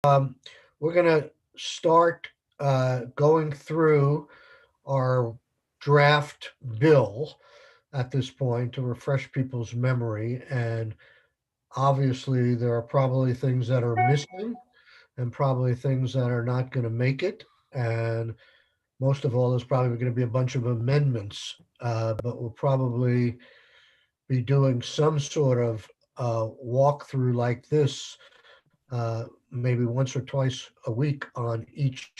We're going to start going through our draft bill at this point to refresh people's memory. And obviously, there are probably things that are missing and probably things that are not going to make it. And most of all, there's probably going to be a bunch of amendments, but we'll probably be doing some sort of walkthrough like this, maybe once or twice a week on each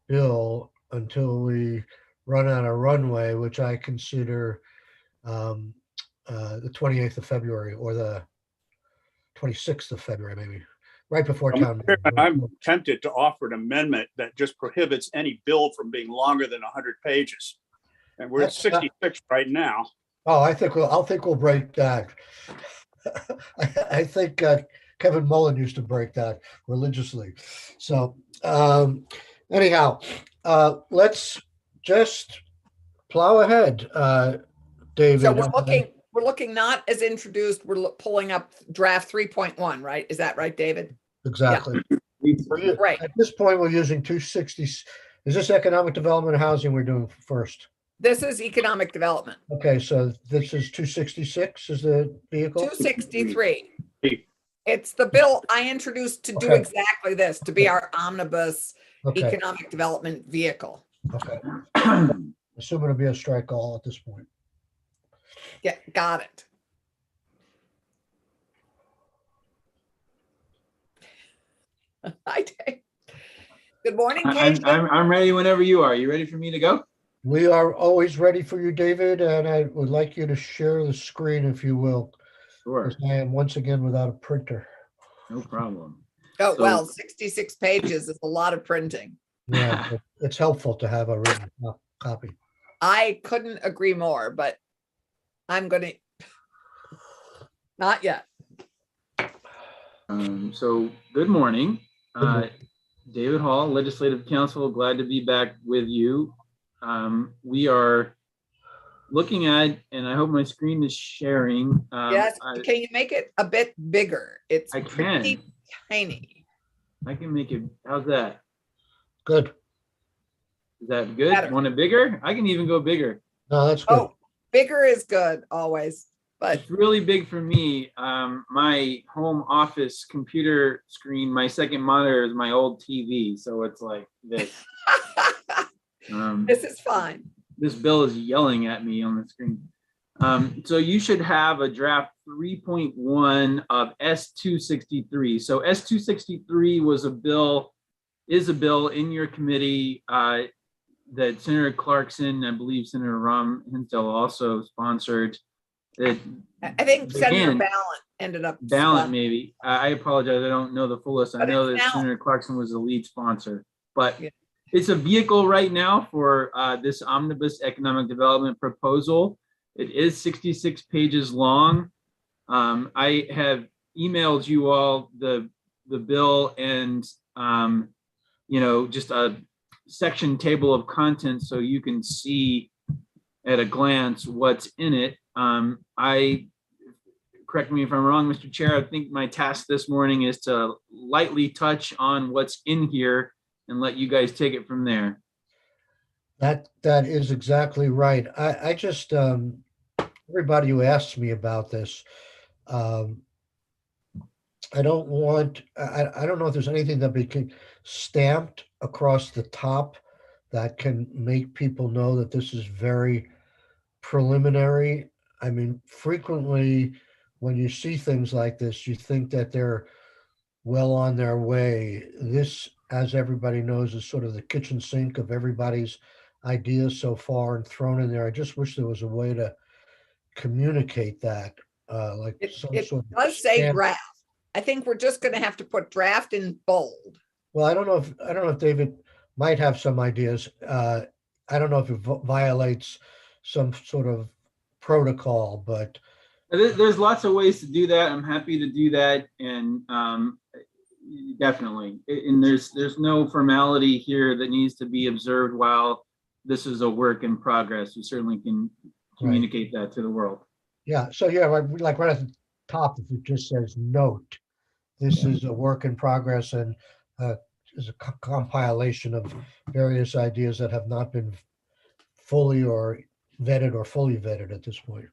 bill until we run out of runway, which I consider the 28th of February or the 26th of February, maybe right before town meeting. I'm tempted to offer an amendment that just prohibits any bill from being longer than 100 pages. And we're at 66 right now. Oh, I think we'll break that. I think Kevin Mullen used to break that religiously. So anyhow, let's just plow ahead, David. So we're looking not as introduced. We're pulling up draft 3.1, right? Is that right, David? Exactly. Yeah. Right. At this point, we're using 260. Is this economic development and housing we're doing first? This is economic development. Okay, so this is 266 is the vehicle? 263. It's the bill I introduced to do exactly this, to be our omnibus economic development vehicle. Okay. Assuming it'll be a strike all at this point. Yeah, got it. Hi, Dave. Good morning, Kate. I'm ready whenever you are. You ready for me to go? We are always ready for you, David, and I would like you to share the screen, if you will. Sure. Because I am once again without a printer. No problem. Oh, well, 66 pages is a lot of printing. Yeah, it's helpful to have a written copy. I couldn't agree more, but I'm going to, not yet. So good morning. David Hall, Legislative Counsel, glad to be back with you. We are looking at, and I hope my screen is sharing. Yes, can you make it a bit bigger? It's pretty tiny. I can make it, how's that? Good. Is that good? Better. Want it bigger? I can even go bigger. No, that's good. Oh, bigger is good always, but it's really big for me. My home office computer screen, my second monitor is my old TV. So it's like this. This is fine. This bill is yelling at me on the screen. So you should have a draft 3.1 of S263. So S263 is a bill in your committee that Senator Clarkson, I believe Senator Rom Hinsdale also sponsored. That I think Senator Ballant ended up. Ballant, maybe. I apologize. I don't know the full list. I know that Senator Clarkson was the lead sponsor, but it's a vehicle right now for this omnibus economic development proposal. It is 66 pages long. I have emailed you all the bill and just a section table of contents so you can see at a glance what's in it. Correct me if I'm wrong, Mr. Chair, I think my task this morning is to lightly touch on what's in here and let you guys take it from there. That is exactly right. I just everybody who asks me about this, I don't know if there's anything that became stamped across the top that can make people know that this is very preliminary. I mean, frequently when you see things like this, you think that they're well on their way. This, as everybody knows, is sort of the kitchen sink of everybody's ideas so far and thrown in there. I just wish there was a way to communicate that. Like it does say draft. I think we're just going to have to put draft in bold. Well, I don't know if David might have some ideas. I don't know if it violates some sort of protocol, but there's lots of ways to do that. I'm happy to do that, and definitely. And there's no formality here that needs to be observed while this is a work in progress. We certainly can communicate that to the world. Yeah. So yeah, like right at the top, if it just says note, this is a work in progress, and is a compilation of various ideas that have not been fully or vetted or fully vetted at this point.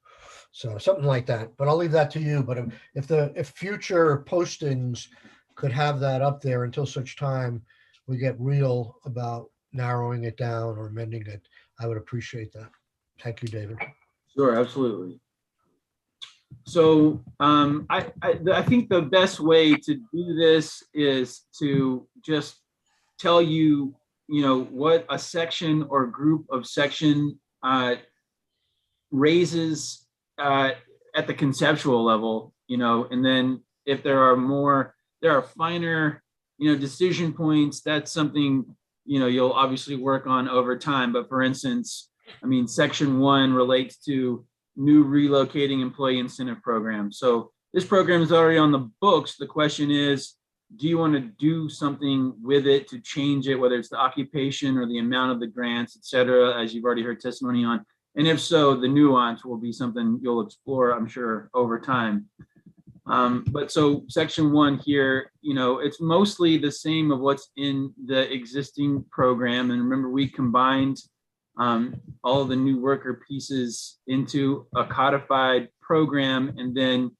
So something like that, but I'll leave that to you. But if future postings could have that up there until such time we get real about narrowing it down or amending it, I would appreciate that. Thank you, David. Sure, absolutely. So I think the best way to do this is to just tell you, what a section or group of section raises at the conceptual level, and then if there are finer, decision points, that's something, you'll obviously work on over time. But for instance, section 1 relates to new relocating employee incentive program. So this program is already on the books. The question is, do you want to do something with it to change it, whether it's the occupation or the amount of the grants, et cetera, as you've already heard testimony on? And if so, the nuance will be something you'll explore, I'm sure, over time. But so section 1 here, it's mostly the same of what's in the existing program. And remember, we combined all of the new worker pieces into a codified program. And then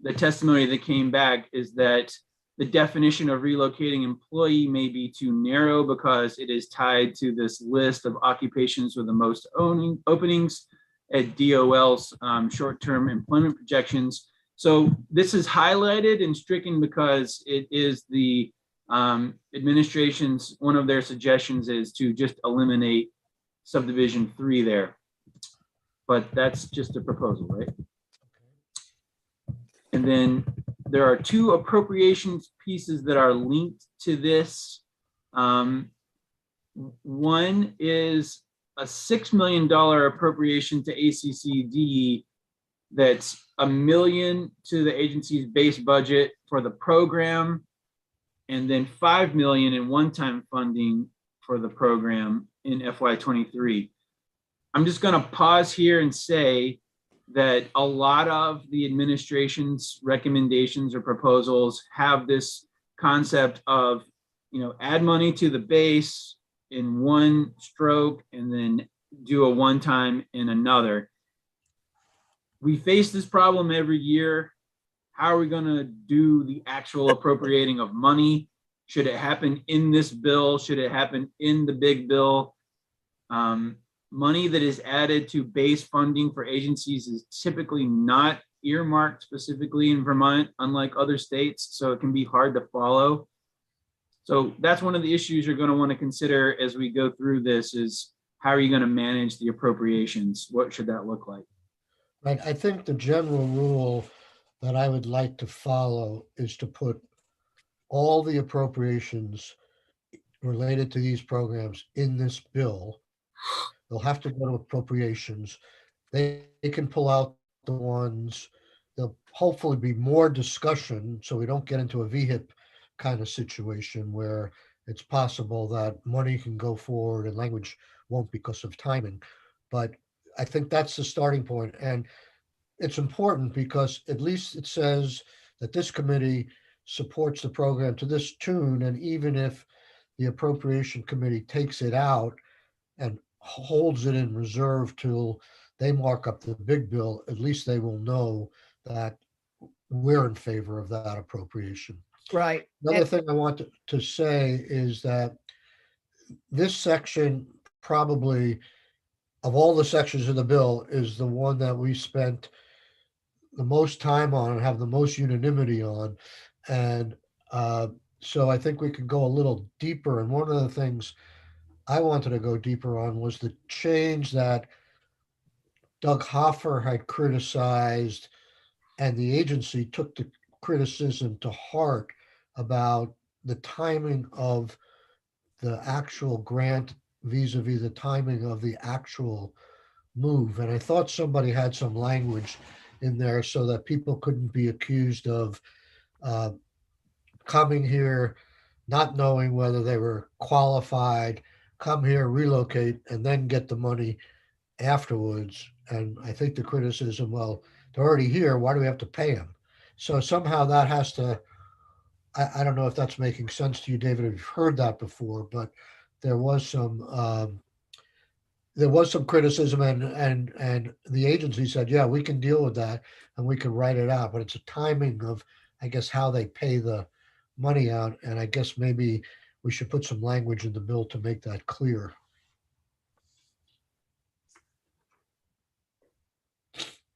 the testimony that came back is that the definition of relocating employee may be too narrow because it is tied to this list of occupations with the most openings at DOL's short-term employment projections. So this is highlighted and stricken because it is the administration's, one of their suggestions is to just eliminate subdivision 3 there. But that's just a proposal, right? And then there are 2 appropriations pieces that are linked to this. One is a $6 million appropriation to ACCD that's $1 million to the agency's base budget for the program, and then $5 million in one-time funding for the program in FY23. I'm just going to pause here and say that a lot of the administration's recommendations or proposals have this concept of, add money to the base in one stroke and then do a one-time in another. We face this problem every year. How are we going to do the actual appropriating of money? Should it happen in this bill? Should it happen in the big bill? Money that is added to base funding for agencies is typically not earmarked specifically in Vermont, unlike other states, so it can be hard to follow. So that's one of the issues you're going to want to consider as we go through this is how are you going to manage the appropriations? What should that look like? Right. I think the general rule that I would like to follow is to put all the appropriations related to these programs in this bill. They'll have to go to appropriations. They can pull out the ones, there'll hopefully be more discussion so we don't get into a VHIP kind of situation where it's possible that money can go forward and language won't because of timing. But I think that's the starting point. And it's important because at least it says that this committee supports the program to this tune. And even if the appropriation committee takes it out and holds it in reserve till they mark up the big bill, at least they will know that we're in favor of that appropriation. Right. Another thing I want to say is that this section probably, of all the sections of the bill, is the one that we spent the most time on and have the most unanimity on. And so I think we could go a little deeper. And one of the things I wanted to go deeper on was the change that Doug Hoffer had criticized, and the agency took the criticism to heart about the timing of the actual grant vis-a-vis the timing of the actual move. And I thought somebody had some language in there so that people couldn't be accused of coming here, not knowing whether they were qualified, come here, relocate, and then get the money afterwards. And I think the criticism, well, they're already here, why do we have to pay them? So somehow that has to I don't know if that's making sense to you, David, if you've heard that before, but there was some criticism, and the agency said, yeah, we can deal with that and we can write it out, but it's a timing of, I guess, how they pay the money out. And I guess maybe we should put some language in the bill to make that clear.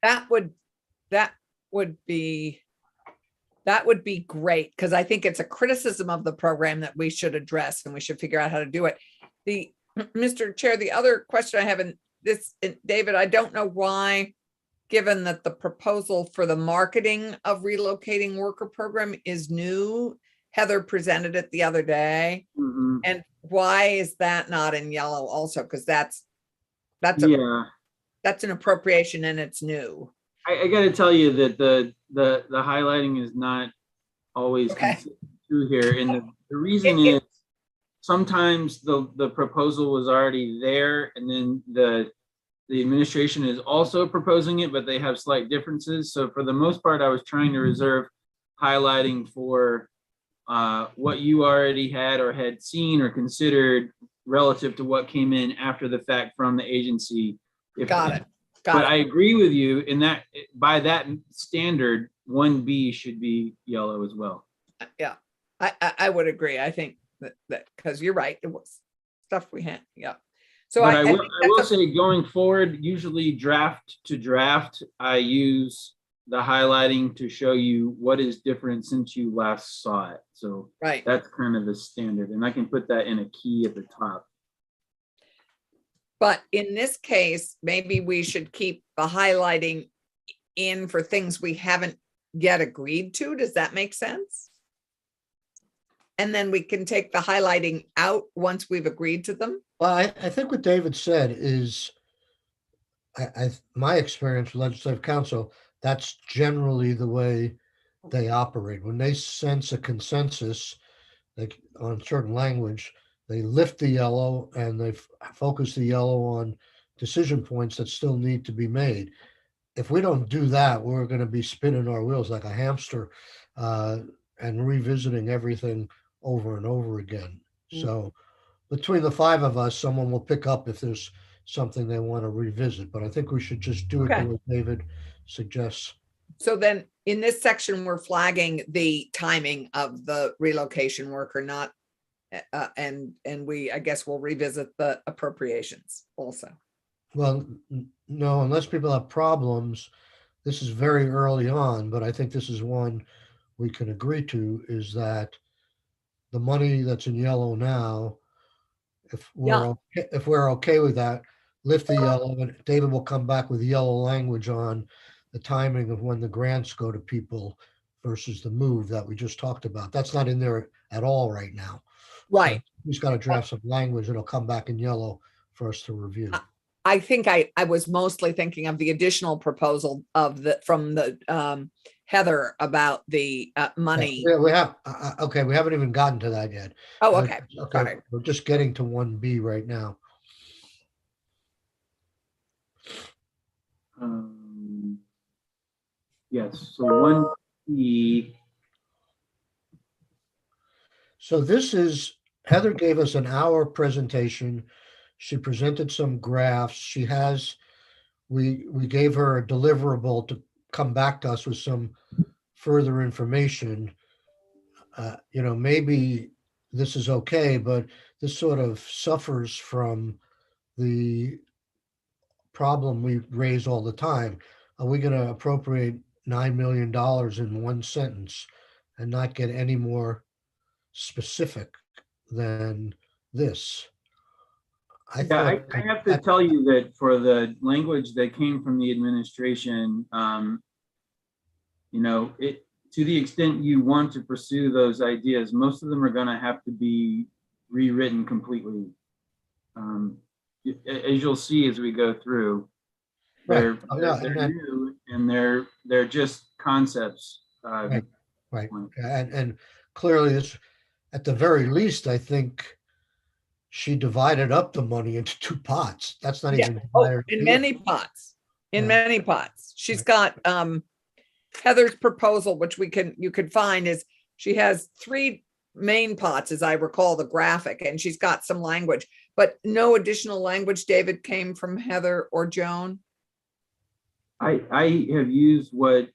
That would be great, because I think it's a criticism of the program that we should address, and we should figure out how to do it. Mr. Chair, the other question I have in this, David, I don't know why, given that the proposal for the marketing of relocating worker program is new, Heather presented it the other day. Mhm. And why is that not in yellow also? Because that's Yeah, an appropriation and it's new. I got to tell you that the highlighting is not always Okay. true here, and the reason is sometimes the proposal was already there, and then the administration is also proposing it, but they have slight differences. So for the most part, I was trying to reserve highlighting for what you already had or had seen or considered relative to what came in after the fact from the agency. Got it. But I agree with you in that by that standard, 1B should be yellow as well. Yeah, I would agree. I think that because you're right, it was stuff we had. Yeah. So but I will say going forward, usually draft to draft, I use the highlighting to show you what is different since you last saw it. So right. That's kind of the standard, and I can put that in a key at the top. But in this case, maybe we should keep the highlighting in for things we haven't yet agreed to. Does that make sense? And then we can take the highlighting out once we've agreed to them. Well, I think what David said is, my experience with legislative counsel, that's generally the way they operate. When they sense a consensus, like on certain language, they lift the yellow and they focus the yellow on decision points that still need to be made. If we don't do that, we're going to be spinning our wheels like a hamster and revisiting everything over and over again. Mm. So between the five of us, someone will pick up if there's something they want to revisit. But I think we should just do it the way David suggests. So then in this section, we're flagging the timing of the relocation worker, not and I guess we'll revisit the appropriations also. Well, no, unless people have problems, this is very early on, but I think this is one we can agree to, is that the money that's in yellow now, if we're okay with that, lift the yellow, and David will come back with yellow language on the timing of when the grants go to people versus the move that we just talked about. That's not in there at all right now. Right. So he's got to draft some language. It'll come back in yellow for us to review. I think I was mostly thinking of the additional proposal from the Heather about the money. Yeah, we have, okay, we haven't even gotten to that yet. Oh, okay. Okay, we're just getting to 1B right now. Yes, so 1B. So this is, Heather gave us an hour presentation. She presented some graphs. We gave her a deliverable to come back to us with some further information. Maybe this is okay, but this sort of suffers from the problem we raise all the time. Are we going to appropriate $9 million in one sentence and not get any more specific than this? I have to tell you that for the language that came from the administration, to the extent you want to pursue those ideas, most of them are going to have to be rewritten completely. As you'll see as we go through, they're new and they're just concepts. Right. And clearly, this, at the very least, I think she divided up the money into two pots. That's not even in many pots. Many pots. She's got Heather's proposal, which you could find, is she has three main pots, as I recall the graphic, and she's got some language, but no additional language, David, came from Heather or Joan? I have used what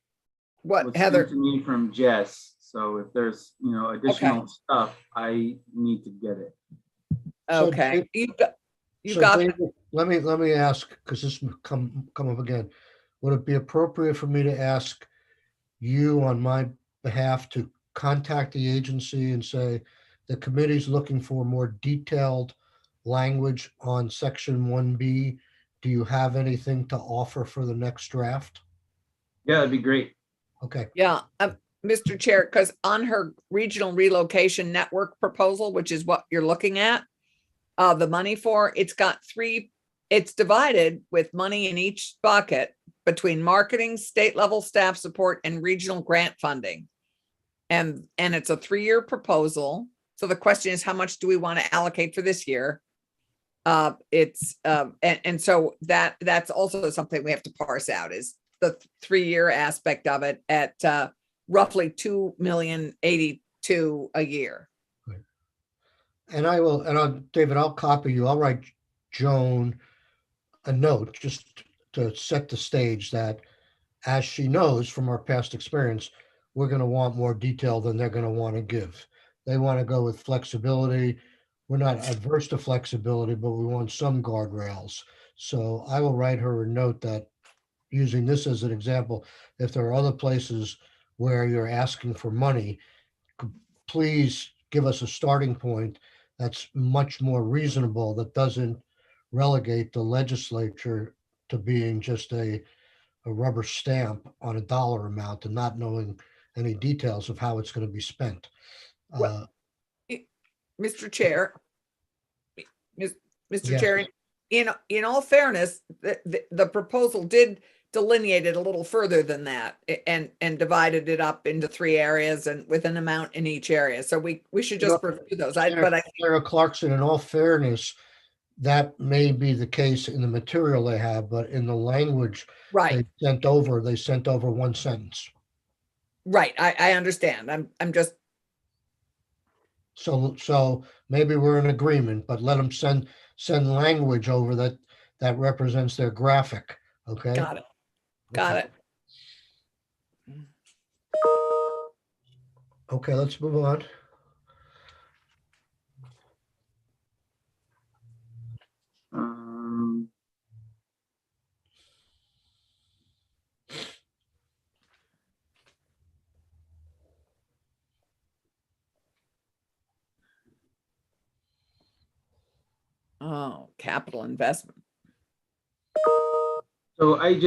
was Heather? sent to me from Jess. So if there's, additional stuff, I need to get it. So Okay, Dave- you So got, David, let me ask, because this will come up again. Would it be appropriate for me to ask you on my behalf to contact the agency and say the committee's looking for more detailed language on section 1B? Do you have anything to offer for the next draft? Yeah, that'd be great. Okay, yeah, Mr. Chair, because on her regional relocation network proposal, which is what you're looking at, the money for, it's divided with money in each bucket between marketing, state level staff support, and regional grant funding. And it's a 3-year proposal. So the question is, how much do we want to allocate for this year? So that's also something we have to parse out, is the 3-year aspect of it at roughly $2,082,000 a year. and David, I'll copy you. I'll write Joan a note just to set the stage that, as she knows from our past experience, we're going to want more detail than they're going to want to give. They want to go with flexibility. We're not adverse to flexibility, but we want some guardrails. So I will write her a note that, using this as an example, if there are other places where you're asking for money, please give us a starting point that's much more reasonable, that doesn't relegate the legislature to being just a rubber stamp on a dollar amount and not knowing any details of how it's going to be spent. Well, Mr. Chair, Mr. Yes. Chair, in all fairness, the proposal did delineate it a little further than that and divided it up into 3 areas and with an amount in each area. So we should just review those. Sarah Clarkson, in all fairness, that may be the case in the material they have, but in the language right, they sent over one sentence. right. I understand. I'm just, So maybe we're in agreement, but let them send language over that represents their graphic. Okay. got it. Got it. Okay, let's move on. Oh, capital investment. So I'm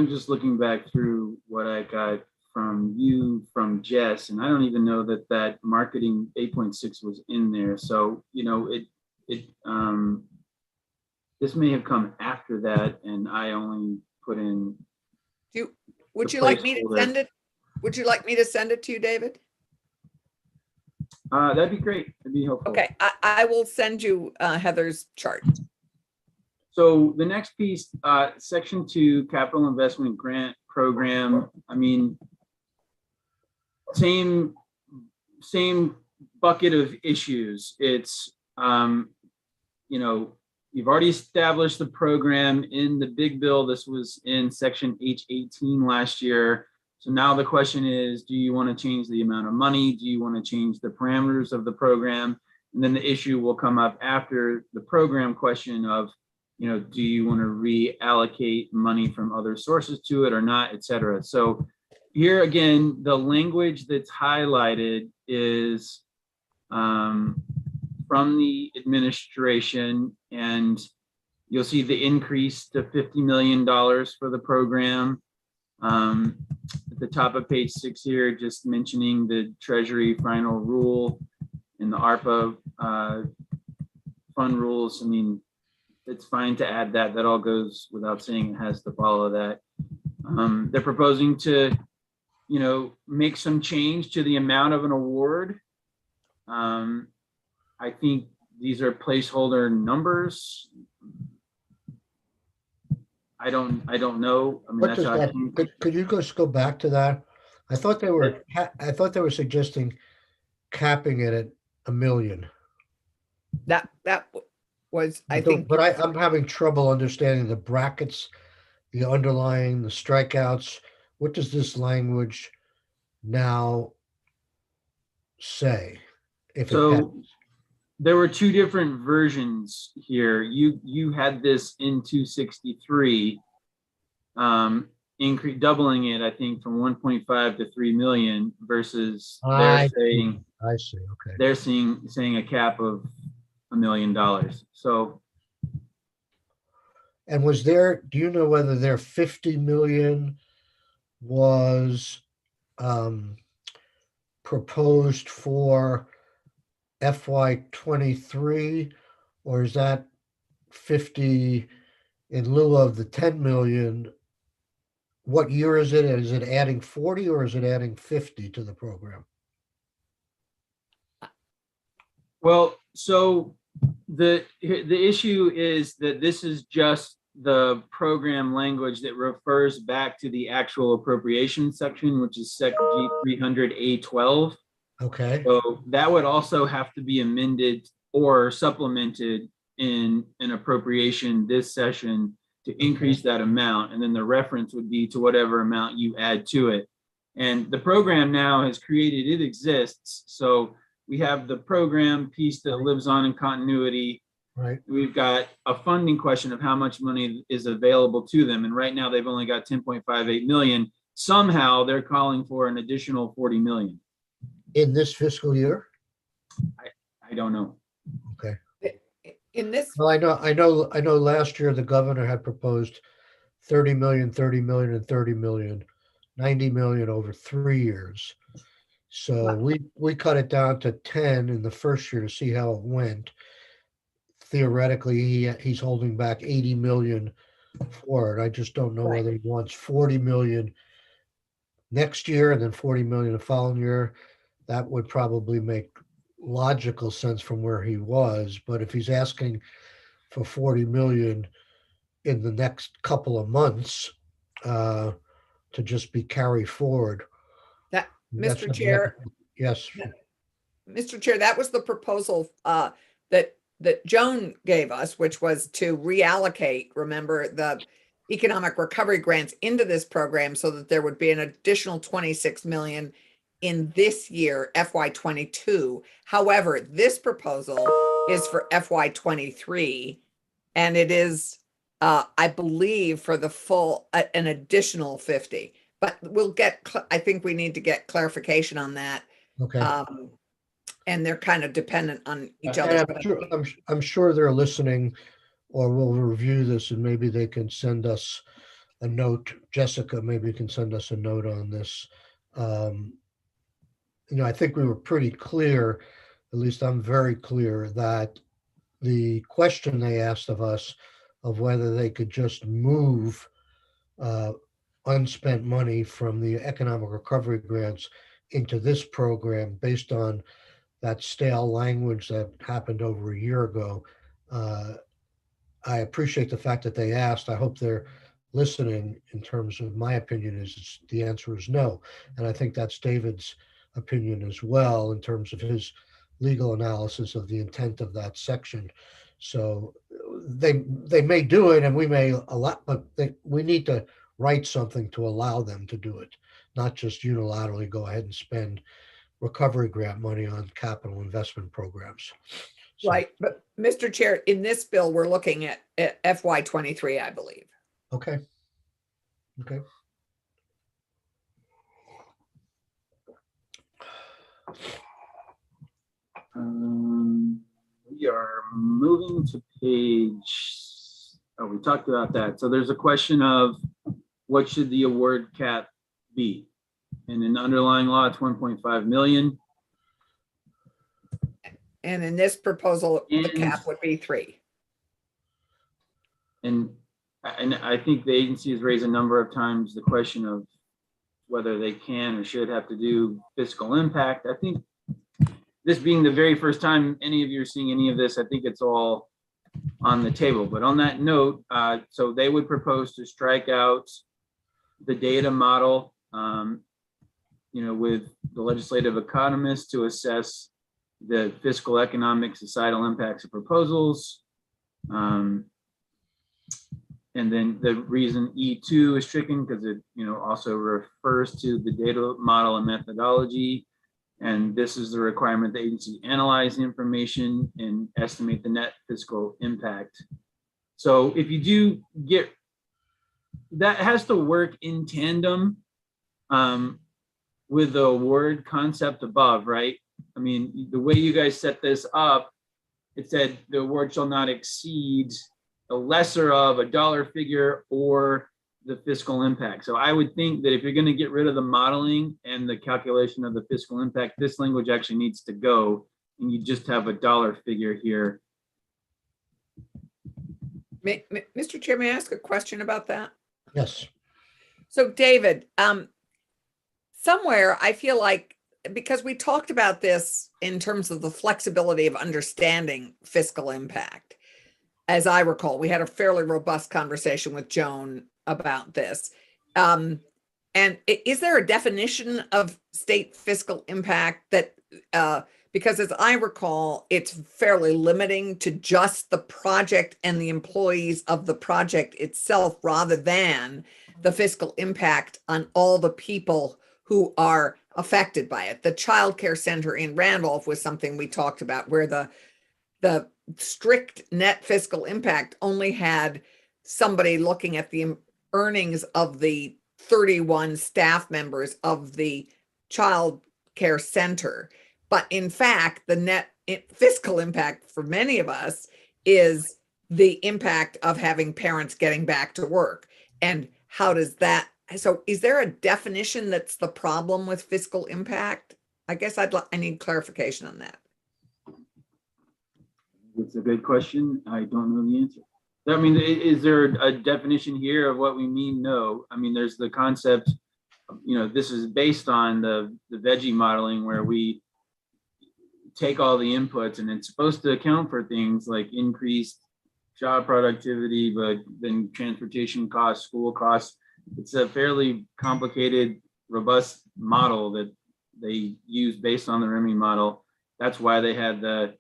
just looking back through what I got from you, from Jess, and I don't even know that marketing 8.6 was in there. So, this may have come after that, and I only put in. Would you like me to send it? Would you like me to send it to you, David? That'd be great. That'd be helpful. Okay, I will send you Heather's chart. So the next piece, section 2, capital investment grant program. I mean, same bucket of issues. It's, you've already established the program in the big bill. This was in section H18 last year. So now the question is, do you want to change the amount of money? Do you want to change the parameters of the program? And then the issue will come up after the program question of, do you want to reallocate money from other sources to it or not, et cetera. So here again, the language that's highlighted is from the administration, and you'll see the increase to $50 million for the program. At the top of page 6 here, just mentioning the Treasury final rule and the ARPA fund rules. I mean, it's fine to add that. That all goes without saying. It has to follow that. They're proposing to, make some change to the amount of an award. I think these are placeholder numbers. I don't know. I mean, What does that, could you just go back to that? I thought they were, I thought they were suggesting capping it at 1 million. That was, I think, But I'm having trouble understanding the brackets, the underlying, the strikeouts. What does this language now say? If it So there were two different versions here. You had this in 263, increase doubling it, I think, from 1.5 to 3 million versus I they're see. Okay. they're saying a cap of $1 million. So And was there, do you know whether their 50 million was proposed for FY23, or is that 50 in lieu of the 10 million? What year is it? Is it adding 40 or is it adding 50 to the program? well, so the issue is that this is just the program language that refers back to the actual appropriation section, which is Sec G 300A12. Okay. So that would also have to be amended or supplemented in an appropriation this session to increase that amount. And then the reference would be to whatever amount you add to it. And the program now has created, it exists. So we have the program piece that lives on in continuity. Right. We've got a funding question of how much money is available to them. And right now they've only got 10.58 million. Somehow they're calling for an additional 40 million. In this fiscal year? I don't know. Okay. in this, Well, I know last year the governor had proposed 30 million, 30 million, and 30 million, 90 million over 3 years. So we cut it down to 10 in the first year to see how it went. Theoretically, he's holding back 80 million for it. I just don't know Right. whether he wants 40 million next year and then 40 million the following year. That would probably make logical sense from where he was. But if he's asking for 40 million in the next couple of months to just be carried forward. that, that's Mr. what- Chair, Yes. Mr. Chair, that was the proposal that Joan gave us, which was to reallocate, remember, the economic recovery grants into this program so that there would be an additional 26 million in this year, FY22. However, this proposal is for FY23, and it is, I believe, for the full, an additional 50. But we'll get, I think we need to get clarification on that. Okay. And they're kind of dependent on each And other. I'm sure they're listening, or we'll review this and maybe they can send us a note. Jessica maybe can send us a note on this. I think we were pretty clear, at least I'm very clear, that the question they asked of us of whether they could just move unspent money from the economic recovery grants into this program based on that stale language that happened over a year ago. I appreciate the fact that they asked. I hope they're listening. In terms of my opinion, is the answer is no, and I think that's David's opinion as well in terms of his legal analysis of the intent of that section. So they may do it, and we may allow, but we need to write something to allow them to do it, not just unilaterally go ahead and spend recovery grant money on capital investment programs. So, Right, but Mr. Chair, in this bill, we're looking at FY23, I believe. okay. Okay. We are moving to page, oh, we talked about that. So there's a question of what should the award cap be? And in the underlying law, it's 1.5 million. And in this proposal, the And- cap would be 3. And I think the agency has raised a number of times the question of whether they can or should have to do fiscal impact. I think this being the very first time any of you are seeing any of this, I think it's all on the table. But on that note, so they would propose to strike out the data model with the legislative economists to assess the fiscal, economic, societal impacts of proposals. And then the reason E2 is stricken because it, also refers to the data model and methodology. And this is the requirement the agency analyze the information and estimate the net fiscal impact. So if you do get, that has to work in tandem with the award concept above, right? I mean, the way you guys set this up, it said the award shall not exceed a lesser of a dollar figure or the fiscal impact. So I would think that if you're going to get rid of the modeling and the calculation of the fiscal impact, this language actually needs to go, and you just have a dollar figure here. Mr. Chair, may I ask a question about that? Yes. So David, somewhere I feel like, because we talked about this in terms of the flexibility of understanding fiscal impact, as I recall, we had a fairly robust conversation with Joan about this. And is there a definition of state fiscal impact that, because as I recall, it's fairly limiting to just the project and the employees of the project itself, rather than the fiscal impact on all the people who are affected by it. The child care center in Randolph was something we talked about, where the strict net fiscal impact only had somebody looking at the earnings of the 31 staff members of the child care center. But in fact, the net fiscal impact for many of us is the impact of having parents getting back to work. And how does that, so is there a definition that's the problem with fiscal impact? I guess I need clarification on that. It's a good question. I don't know the answer. I mean, is there a definition here of what we mean? No. I mean, there's the concept, this is based on the veggie modeling, where we take all the inputs and it's supposed to account for things like increased job productivity, but then transportation costs, school costs. It's a fairly complicated, robust model that they use based on the REMI model. That's why they had the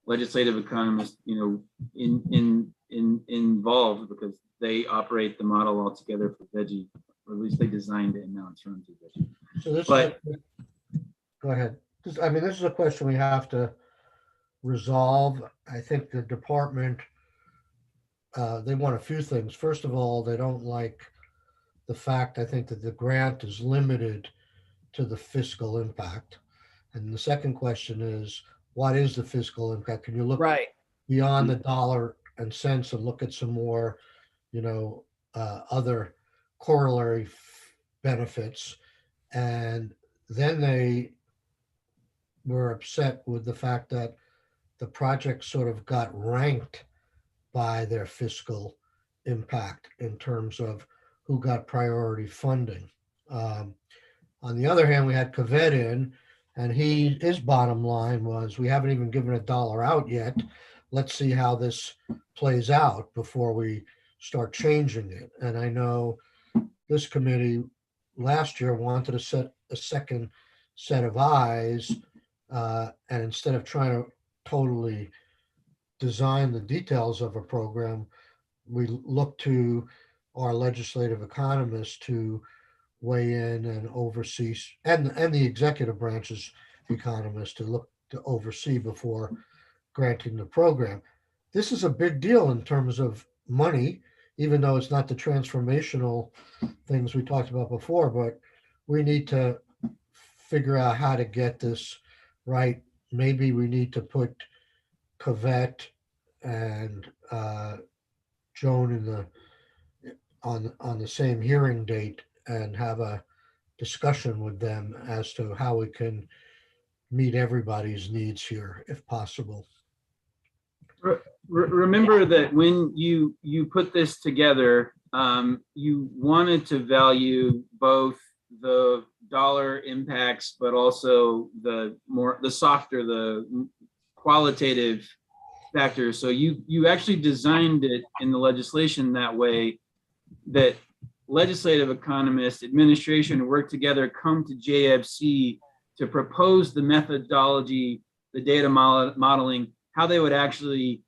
legislative economists, involved, because they operate the model altogether for veggie, or at least they designed it and now it's run through veggie. So this But go ahead. This is a question we have to resolve. I think the department, they want a few things. First of all, they don't like the fact, I think, that the grant is limited to the fiscal impact. And the second question is, what is the fiscal impact? Can you look beyond the dollar and cents and look at some more, other corollary benefits? And then they were upset with the fact that the project sort of got ranked by their fiscal impact in terms of who got priority funding. On the other hand, we had Kaved in, and his bottom line was, we haven't even given $1 out yet. Let's see how this plays out before we start changing it. And I know this committee last year wanted to set a second set of eyes, and instead of trying to totally design the details of a program, we look to our legislative economists to weigh in and oversee, and the executive branch's economists to oversee before granting the program. This is a big deal in terms of money, even though it's not the transformational things we talked about before, but we need to figure out how to get this right. Maybe we need to put Kaved and Joan on the same hearing date and have a discussion with them as to how we can meet everybody's needs here, if possible. Remember that when you put this together, you wanted to value both the dollar impacts, but also the softer, the qualitative factors. So you actually designed it in the legislation that way, that legislative economists, administration work together, come to JFC to propose the methodology, the data modeling, how they would actually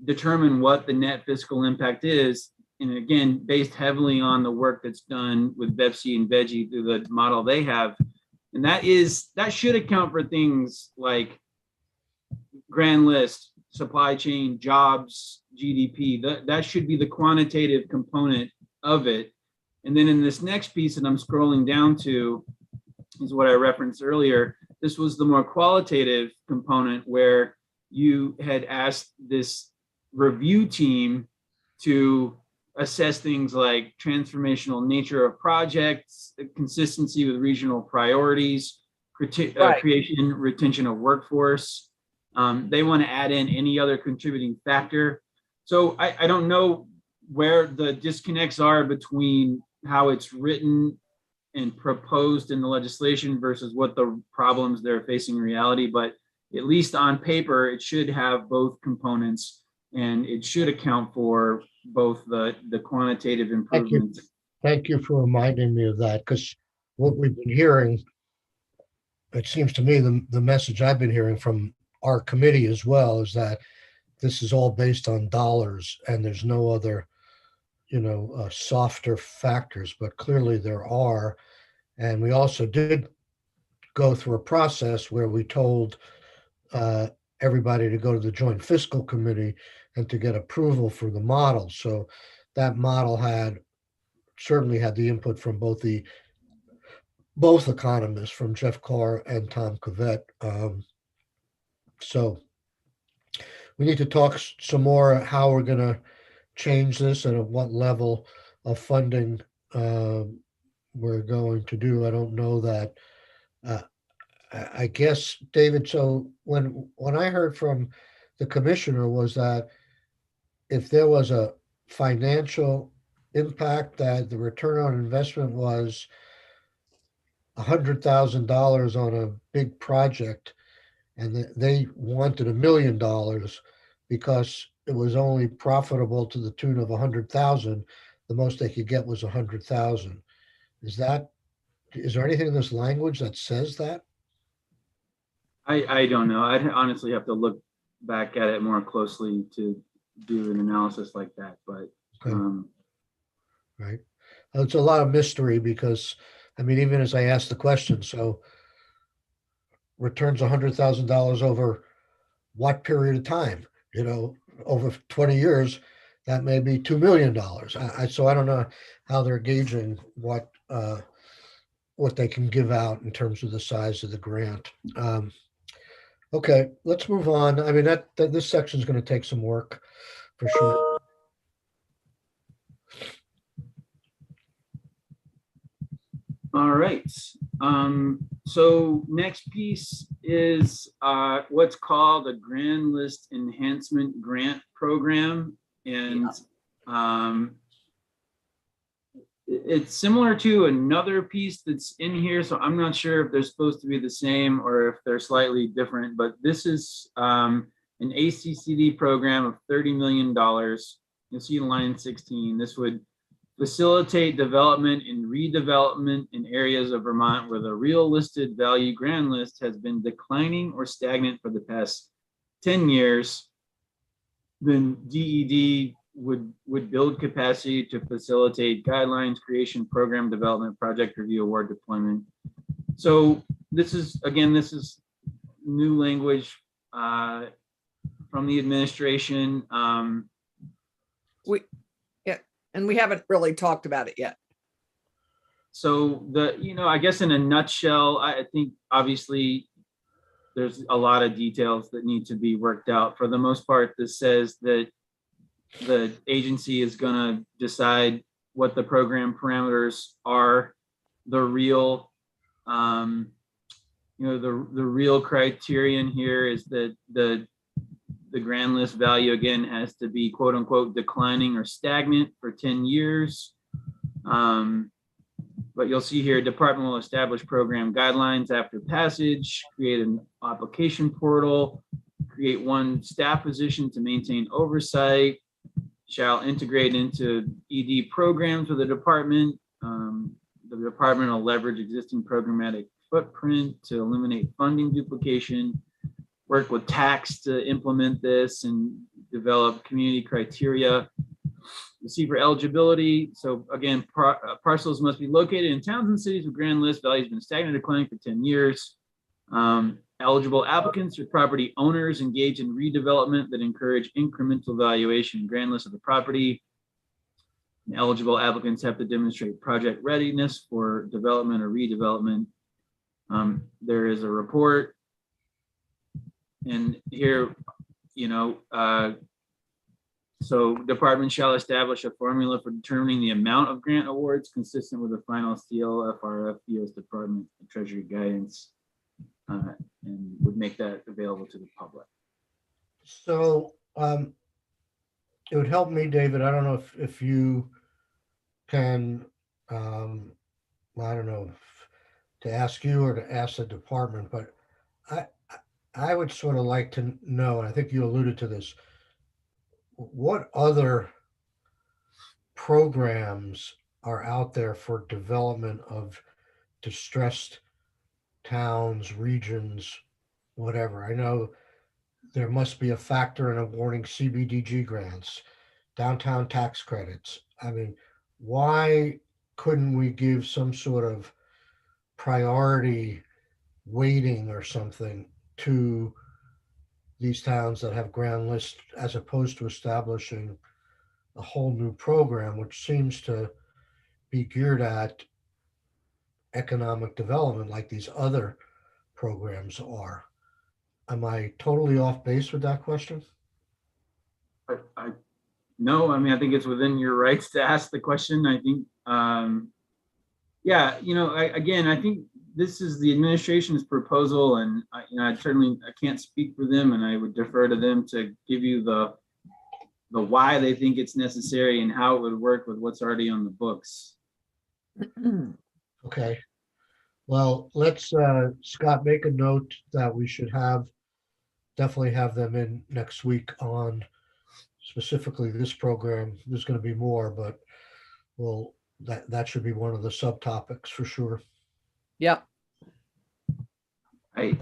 determine what the net fiscal impact is. And again, based heavily on the work that's done with BEPC and VEGI through the model they have. And that should account for things like grand list, supply chain, jobs, GDP. That should be the quantitative component of it. And then in this next piece that I'm scrolling down to is what I referenced earlier. This was the more qualitative component where you had asked this review team to assess things like transformational nature of projects, consistency with regional priorities, creation, retention of workforce. They want to add in any other contributing factor. So I don't know where the disconnects are between how it's written and proposed in the legislation versus what the problems they're facing in reality, but at least on paper, it should have both components and it should account for both the quantitative improvements. Thank you for reminding me of that, because what we've been hearing, it seems to me the message I've been hearing from our committee as well is that this is all based on dollars and there's no other, softer factors, but clearly there are. And we also did go through a process where we told everybody to go to the Joint Fiscal Committee and to get approval for the model. So that model certainly had the input from both economists, from Jeff Carr and Tom Cavett. So we need to talk some more how we're going to change this and at what level of funding we're going to do. I don't know that. I guess, David, so when I heard from the commissioner was that if there was a financial impact, that the return on investment was $100,000 on a big project, and they wanted $1 million because it was only profitable to the tune of 100,000. The most they could get was 100,000. Is there anything in this language that says that? I don't know. I'd honestly have to look back at it more closely to do an analysis like that. But right, it's a lot of mystery because, even as I asked the question, so returns $100,000 over what period of time? Over 20 years, that may be $2 million. So I don't know how they're gauging what they can give out in terms of the size of the grant. Okay, let's move on. This section is going to take some work for sure. All right. So next piece is what's called a Grand List Enhancement Grant Program. And it's similar to another piece that's in here. So I'm not sure if they're supposed to be the same or if they're slightly different, but this is an ACCD program of $30 million. You'll see in line 16, this would facilitate development and redevelopment in areas of Vermont where the real listed value grand list has been declining or stagnant for the past 10 years. Then DED would build capacity to facilitate guidelines, creation, program development, project review, award deployment. So this is new language from the administration. And we haven't really talked about it yet. So I guess in a nutshell, I think obviously there's a lot of details that need to be worked out. For the most part, this says that the agency is going to decide what the program parameters are. The real, the real criterion here is that the grand list value again has to be quote unquote declining or stagnant for 10 years. But you'll see here, department will establish program guidelines after passage, create an application portal, create one staff position to maintain oversight, shall integrate into ED programs with the department, The department will leverage existing programmatic footprint to eliminate funding duplication, work with tax to implement this and develop community criteria. You see for eligibility. So again, parcels must be located in towns and cities with grand list values been stagnant or declining for 10 years. Eligible applicants or property owners engage in redevelopment that encourage incremental valuation and grand list of the property. And eligible applicants have to demonstrate project readiness for development or redevelopment. There is a report. And here, so department shall establish a formula for determining the amount of grant awards consistent with the final CLFRF U.S. Department of Treasury guidance, and would make that available to the public. So it would help me, David. I don't know if you can, I don't know to ask you or to ask the department, but I would sort of like to know, and I think you alluded to this, what other programs are out there for development of distressed towns, regions, whatever? I know there must be a factor in awarding CBDG grants, downtown tax credits. I mean, why couldn't we give some sort of priority weighting or something to these towns that have ground list, as opposed to establishing a whole new program, which seems to be geared at economic development like these other programs are? Am I totally off base with that question? No, I mean, I think it's within your rights to ask the question. I think, yeah, I think this is the administration's proposal, and I can't speak for them, and I would defer to them to give you the why they think it's necessary and how it would work with what's already on the books. Okay. Well, let's, Scott, make a note that we should definitely have them in next week on specifically this program. There's going to be more, but that should be one of the subtopics for sure. Yep. I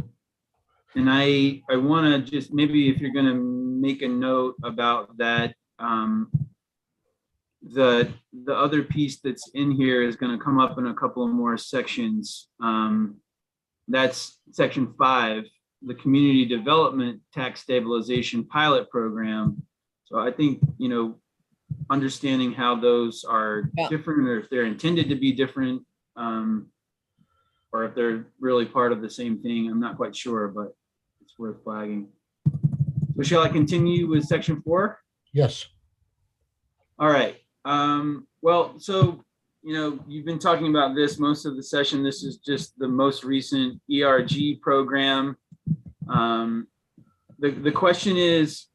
want to just, maybe if you're going to make a note about that, the other piece that's in here is going to come up in a couple of more sections. That's section 5, the Community Development Tax Stabilization Pilot Program. So I think, understanding how those are different, or if they're intended to be different, or if they're really part of the same thing, I'm not quite sure, but it's worth flagging. So shall I continue with section 4? Yes. All right. Well, so, you've been talking about this most of the session. This is just the most recent ERG program. The question is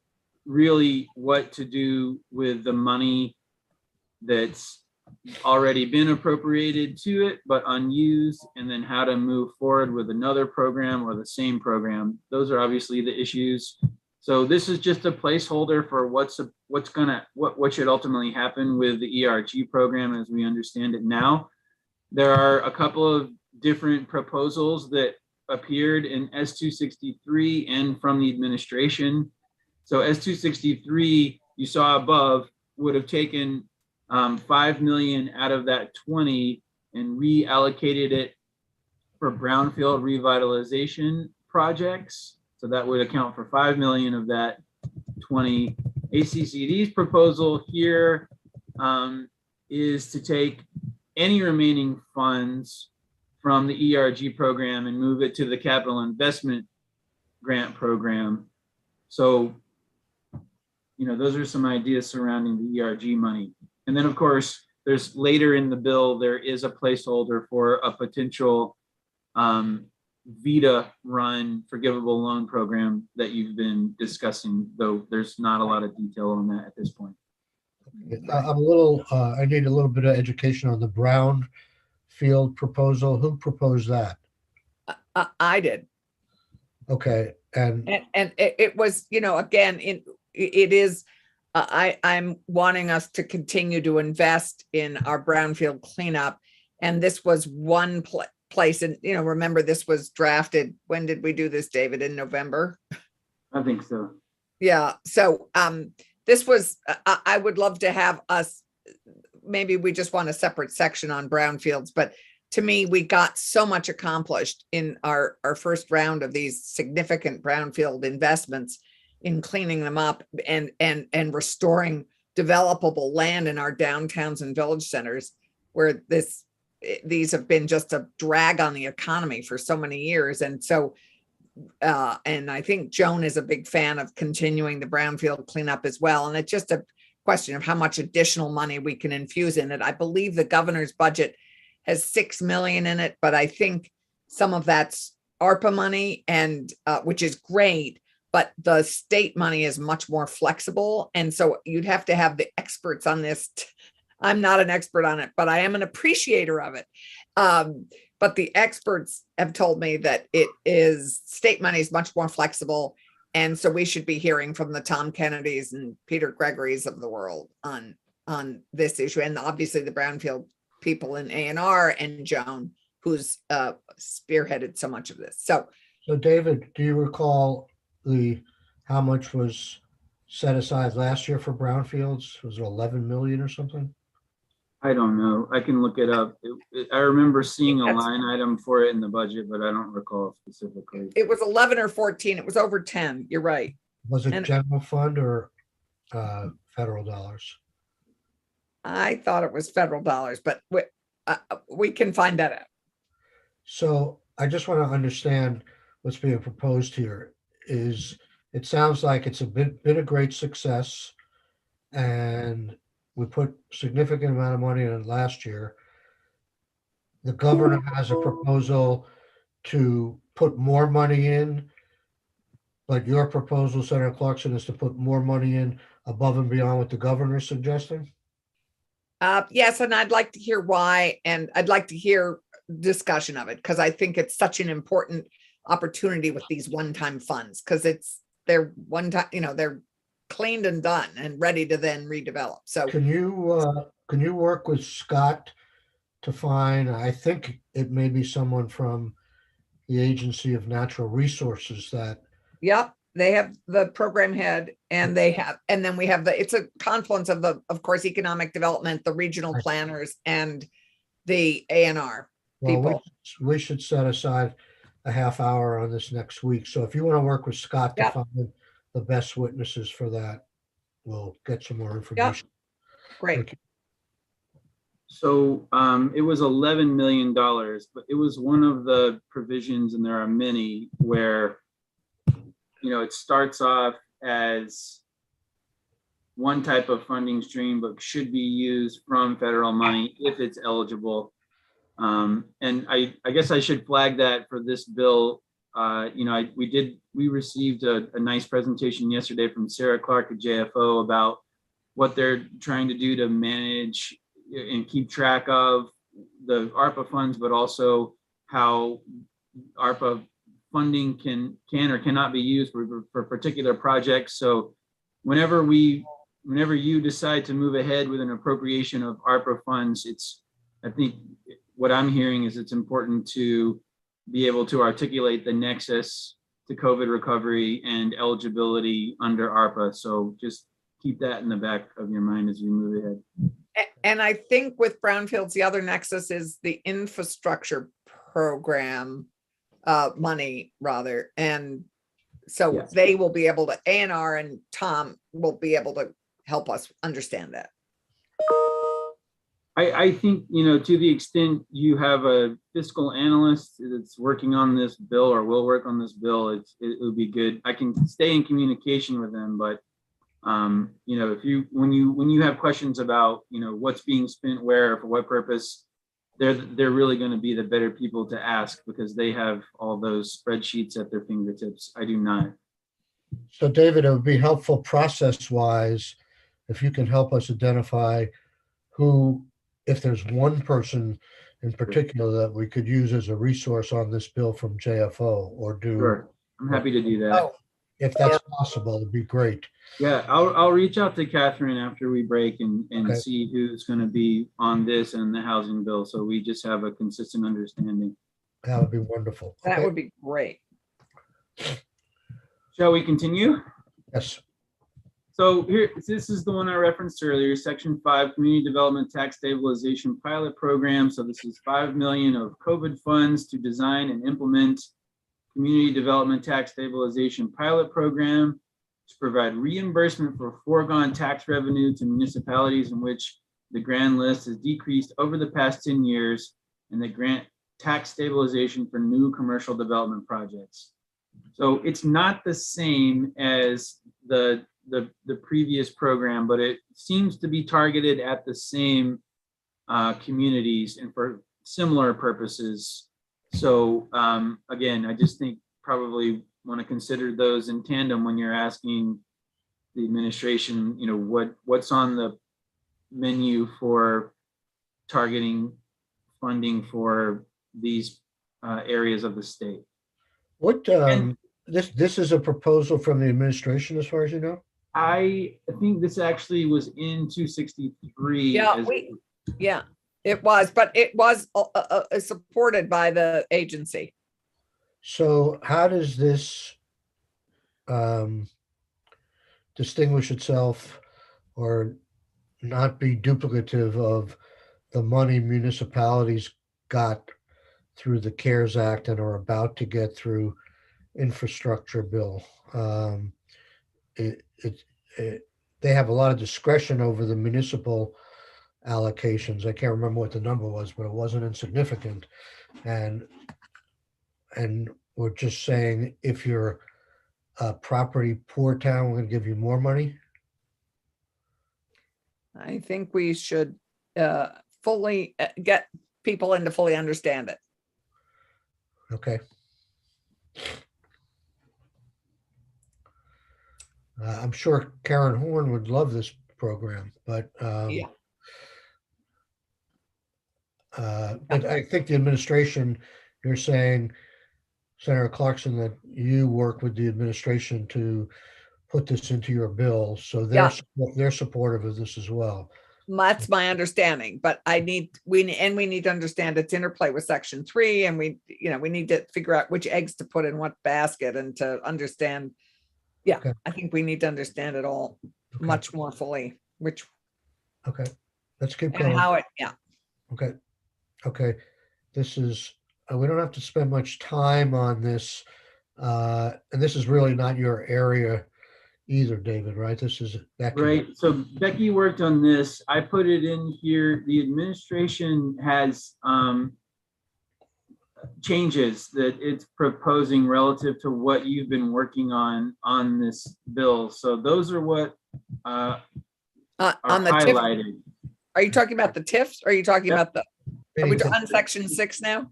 really what to do with the money that's already been appropriated to it but unused, and then how to move forward with another program or the same program. Those are obviously the issues. So this is just a placeholder for what should ultimately happen with the ERG program as we understand it now. There are a couple of different proposals that appeared in S263 and from the administration. So S263, you saw above, would have taken 5 million out of that 20 and reallocated it for brownfield revitalization projects. So that would account for 5 million of that 20. ACCD's proposal here is to take any remaining funds from the ERG program and move it to the capital investment grant program. So, those are some ideas surrounding the ERG money. And then, of course, there's later in the bill, there is a placeholder for a potential VITA run forgivable loan program that you've been discussing, though there's not a lot of detail on that at this point. I need a little bit of education on the brownfield proposal. Who proposed that? I did. Okay. And it was, again, it is I'm wanting us to continue to invest in our brownfield cleanup. And this was one place, and, you know, remember, this was drafted. When did we do this, David? In November? I think so. Yeah. So this was, I would love to have us, maybe we just want a separate section on brownfields, but to me, we got so much accomplished in our first round of these significant brownfield investments in cleaning them up and restoring developable land in our downtowns and village centers, where these have been just a drag on the economy for so many years. And so, and I think Joan is a big fan of continuing the brownfield cleanup as well. And it's just a question of how much additional money we can infuse in it. I believe the governor's budget has 6 million in it, but I think some of that's ARPA money, and which is great, but the state money is much more flexible. And so you'd have to have the experts on this. I'm not an expert on it, but I am an appreciator of it. But the experts have told me that state money is much more flexible. And so we should be hearing from the Tom Kennedys and Peter Gregory's of the world on this issue. And obviously the brownfield people in A&R and Joan, who's spearheaded so much of this. So David, do you recall how much was set aside last year for brownfields? Was it 11 million or something? I don't know. I can look it up. I remember seeing a line item for it in the budget, but I don't recall specifically. It was 11 or 14. It was over 10. You're right. Was it general fund or federal dollars? I thought it was federal dollars, but we can find that out. So I just want to understand what's being proposed here. It sounds like it's been a great success, and we put significant amount of money in it last year. The governor has a proposal to put more money in, but your proposal, Senator Clarkson, is to put more money in above and beyond what the governor is suggesting? Yes, and I'd like to hear why, and I'd like to hear discussion of it, because I think it's such an important opportunity with these one-time funds, because they're one-time, they're cleaned and done and ready to then redevelop. So can you work with Scott to find, I think it may be someone from the Agency of Natural Resources that. Yep, they have the program head, and then we have it's a confluence of course, economic development, the regional planners, and the A&R people. Well, we should set aside a half hour on this next week. So if you want to work with Scott to find the best witnesses for that, we'll get some more information. Great. So it was $11 million, but it was one of the provisions, and there are many, where it starts off as one type of funding stream, but should be used from federal money if it's eligible. And I guess I should flag that for this bill. We received a nice presentation yesterday from Sarah Clark at JFO about what they're trying to do to manage and keep track of the ARPA funds, but also how ARPA funding can or cannot be used for particular projects. So whenever you decide to move ahead with an appropriation of ARPA funds, I think what I'm hearing is it's important to be able to articulate the nexus to COVID recovery and eligibility under ARPA. So just keep that in the back of your mind as you move ahead. And I think with brownfields, the other nexus is the infrastructure program money, rather. And so they will be able to, A&R and Tom will be able to help us understand that. I think, to the extent you have a fiscal analyst that's working on this bill or will work on this bill, it would be good. I can stay in communication with them, but when you have questions about, what's being spent where, for what purpose, they're really going to be the better people to ask, because they have all those spreadsheets at their fingertips. I do not. So David, it would be helpful process-wise if you can help us identify who, if there's one person in particular that we could use as a resource on this bill from JFO, or do. Sure. I'm happy to do that. Oh, if that's possible, it'd be great. Yeah, I'll reach out to Catherine after we break and Okay. see who's going to be on this and the housing bill. So we just have a consistent understanding. That would be wonderful. That Okay. would be great. Shall we continue? Yes. So here, this is the one I referenced earlier, Section 5, Community Development Tax Stabilization Pilot Program. So this is $5 million of COVID funds to design and implement Community Development Tax Stabilization Pilot Program to provide reimbursement for foregone tax revenue to municipalities in which the grand list has decreased over the past 10 years and the grant tax stabilization for new commercial development projects. So it's not the same as the previous program, but it seems to be targeted at the same communities and for similar purposes. So again, I just think probably want to consider those in tandem when you're asking the administration, you know, what's on the menu for targeting funding for these areas of the state. What this is a proposal from the administration, as far as you know? I think this actually was in 263. Yeah, it was, but it was supported by the agency. So how does this distinguish itself or not be duplicative of the money municipalities got through the CARES Act and are about to get through infrastructure bill? They have a lot of discretion over the municipal allocations. I can't remember what the number was, but it wasn't insignificant. And we're just saying, if you're a property poor town, we're going to give you more money. I think we should fully get people in to fully understand it. Okay. I'm sure Karen Horn would love this program, but Yeah. but I think the administration, you're saying, Senator Clarkson, that you work with the administration to put this into your bill, so they're supportive of this as well. That's my understanding, but we need to understand its interplay with Section 3, and we need to figure out which eggs to put in what basket and to understand. Yeah, okay. I think we need to understand it all much more fully. Okay, let's keep going. How it, yeah. Okay. This is, we don't have to spend much time on this. And this is really not your area either, David, right? This is Becky. Right. So Becky worked on this. I put it in here. The administration has changes that it's proposing relative to what you've been working on this bill. So those are what are on the highlighted. TIF. Are you talking about the TIFs? Or are you talking about the? Are we on Section 6 now?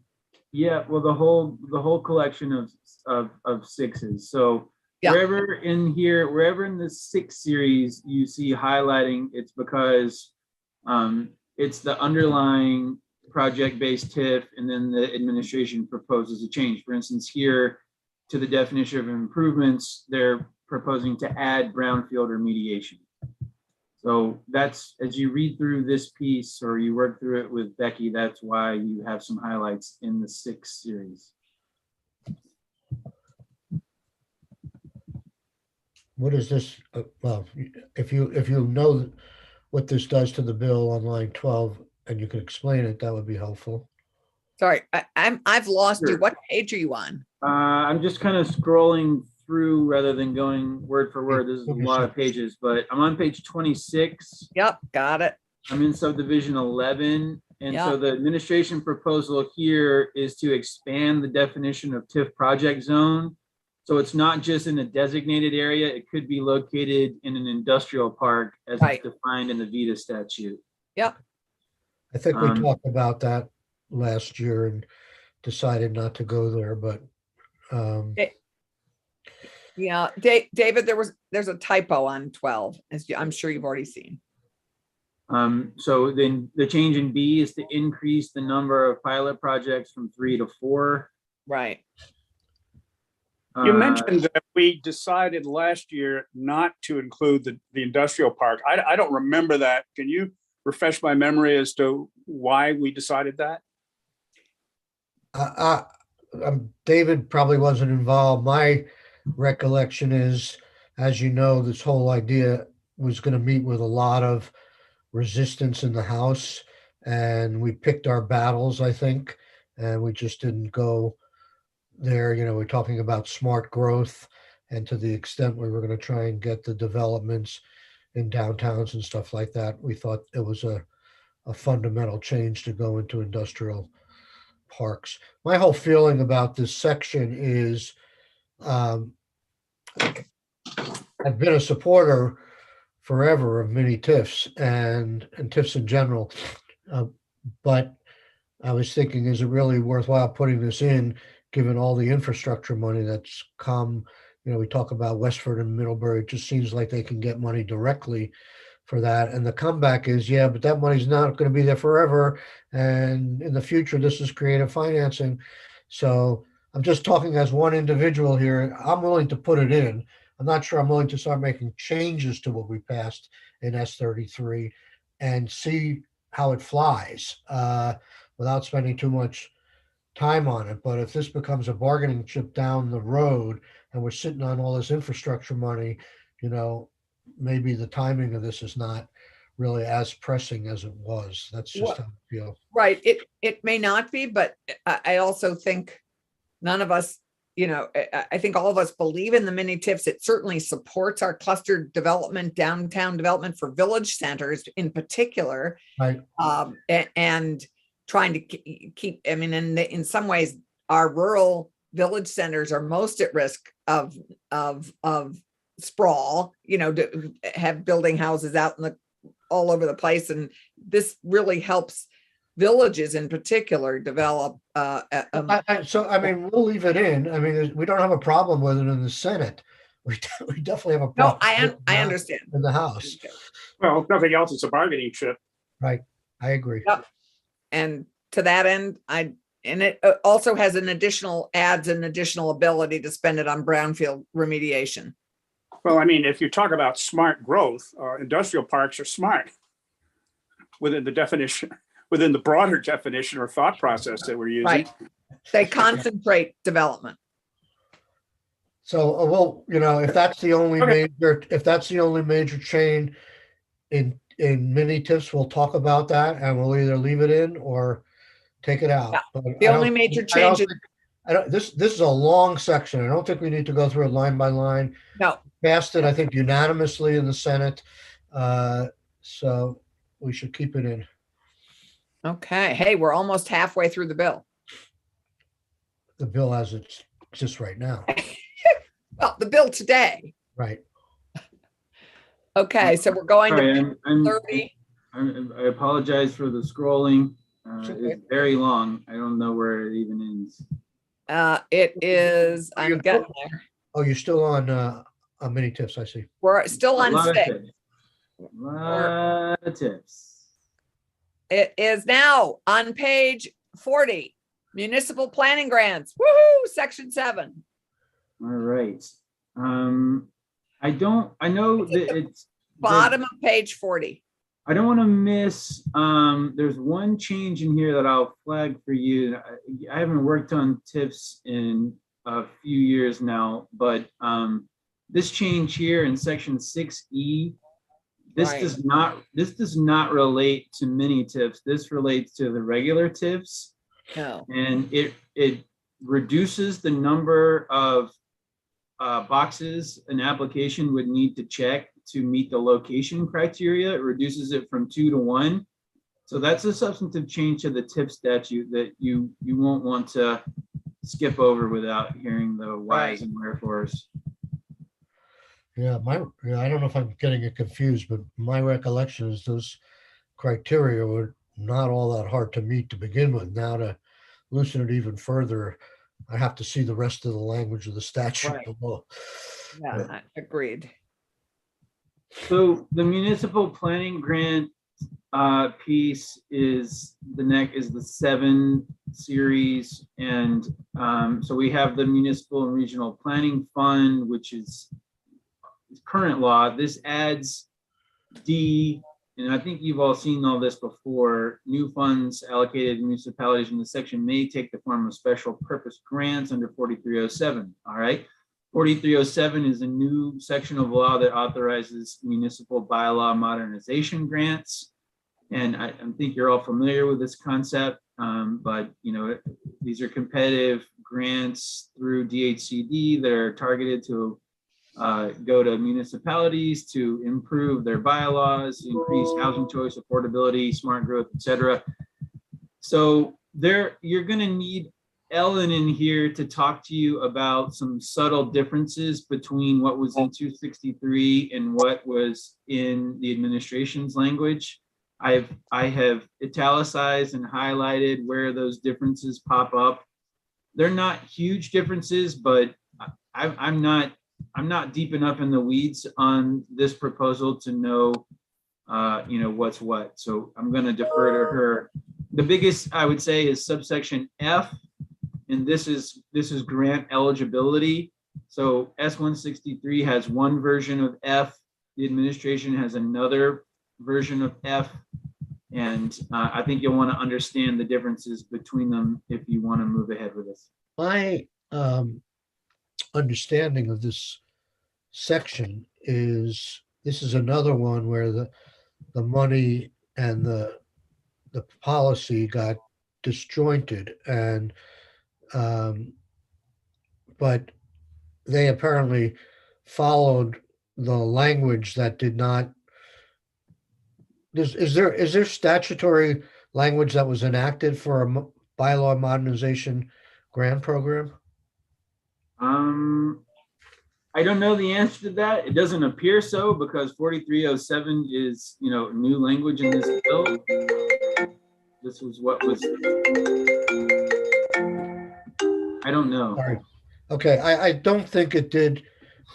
Yeah. Well, the whole collection of sixes. So wherever in here, wherever in the 6 series you see highlighting, it's because it's the underlying project-based TIF, and then the administration proposes a change. For instance, here to the definition of improvements, they're proposing to add brownfield remediation. So that's, as you read through this piece or you work through it with Becky, that's why you have some highlights in the 6 series. What is this? Well, if you know what this does to the bill on line 12 and you can explain it, that would be helpful. Sorry, I've lost Sure. you. What page are you on? I'm just kind of scrolling through rather than going word for word. This is a lot of pages, but I'm on page 26. Yep, got it. I'm in subdivision 11. And so the administration proposal here is to expand the definition of TIF project zone. So it's not just in a designated area. It could be located in an industrial park as it's defined in the VEDA statute. Yep. I think we talked about that last year and decided not to go there, but yeah, David, there's a typo on 12, as I'm sure you've already seen. So then the change in B is to increase the number of pilot projects from 3 to 4. Right. You mentioned that we decided last year not to include the industrial park. I don't remember that. Can you refresh my memory as to why we decided that? David probably wasn't involved. My recollection is, as you know, this whole idea was going to meet with a lot of resistance in the House, and we picked our battles, I think, and we just didn't go there. You know, we're talking about smart growth, and to the extent we were going to try and get the developments in downtowns and stuff like that, we thought it was a fundamental change to go into industrial parks. My whole feeling about this section is I've been a supporter forever of mini TIFs and TIFs in general. But I was thinking, is it really worthwhile putting this in, given all the infrastructure money that's come? You know, we talk about Westford and Middlebury. It just seems like they can get money directly for that. And the comeback is, yeah, but that money's not going to be there forever. And in the future, this is creative financing. So I'm just talking as one individual here. I'm willing to put it in. I'm not sure I'm willing to start making changes to what we passed in S33 and see how it flies without spending too much time on it. But if this becomes a bargaining chip down the road and we're sitting on all this infrastructure money, you know, maybe the timing of this is not really as pressing as it was. That's just how I feel. Right. It may not be, but I also think none of us, you know, I think all of us believe in the mini TIFs. It certainly supports our clustered development, downtown development for village centers in particular. Right. And trying to keep, I mean, in some ways, our rural village centers are most at risk of sprawl, you know, to have building houses out in all over the place. And this really helps villages in particular develop. So, I mean, we'll leave it in. I mean, we don't have a problem with it in the Senate. We definitely have a problem. No, I understand. In the House. Well, if nothing else, it's a bargaining chip. Right. I agree. Yep. And to that end, and it also has adds an additional ability to spend it on brownfield remediation. Well, I mean, if you talk about smart growth, industrial parks are smart within the definition, within the broader definition or thought process that we're using. Right. They concentrate development. So, well, you know, if that's the only major change in mini TIFs, we'll talk about that, and we'll either leave it in or take it out. Yeah. But The only major change. This is a long section. I don't think we need to go through it line by line. No. Passed it, I think, unanimously in the Senate. So we should keep it in. Okay. Hey, we're almost halfway through the bill. The bill as it's just right now. Well, the bill today. Right. Okay, so we're going to I'm 30. I apologize for the scrolling. It's very long. I don't know where it even ends. It is, I'm getting there. Oh, you're still on mini TIFs, I see. We're still on lot 6. of tips. Lot of tips. It is now on page 40, municipal planning grants. Woohoo! Section 7. All right. I know that it's bottom of page 40. I don't want to miss, there's one change in here that I'll flag for you. I haven't worked on TIFs in a few years now, but this change here in section 6E, this does not relate to mini TIFs. This relates to the regular TIFs. No. And it reduces the number of boxes an application would need to check to meet the location criteria. It reduces it from 2 to 1. So that's a substantive change to the TIF statute that you won't want to skip over without hearing the whys and wherefores. Yeah, I don't know if I'm getting it confused, but my recollection is those criteria were not all that hard to meet to begin with. Now to loosen it even further, I have to see the rest of the language of the statute below. Yeah, agreed. So the municipal planning grant piece is the 7 series, and so we have the Municipal and Regional Planning Fund, which is current law. This adds D, and I think you've all seen all this before. New funds allocated to municipalities in the section may take the form of special purpose grants under 4307. All right. 4307 is a new section of law that authorizes municipal bylaw modernization grants. And I think you're all familiar with this concept, but these are competitive grants through DHCD that are targeted to go to municipalities to improve their bylaws, increase housing choice, affordability, smart growth, etc. So you're going to need Ellen in here to talk to you about some subtle differences between what was in 263 and what was in the administration's language. I have italicized and highlighted where those differences pop up. They're not huge differences, but I'm not deep enough in the weeds on this proposal to know, what's what. So I'm going to defer to her. The biggest, I would say, is subsection F, and this is grant eligibility. So S163 has one version of F. The administration has another version of F, and I think you'll want to understand the differences between them if you want to move ahead with this. My understanding of this section is this is another one where the money and the policy got disjointed, and but they apparently followed the language that did not. Is there statutory language that was enacted for a bylaw modernization grant program? I don't know the answer to that. It doesn't appear so, because 4307 is, new language in this bill. This was what was. I don't know. Sorry. Okay, I don't think it did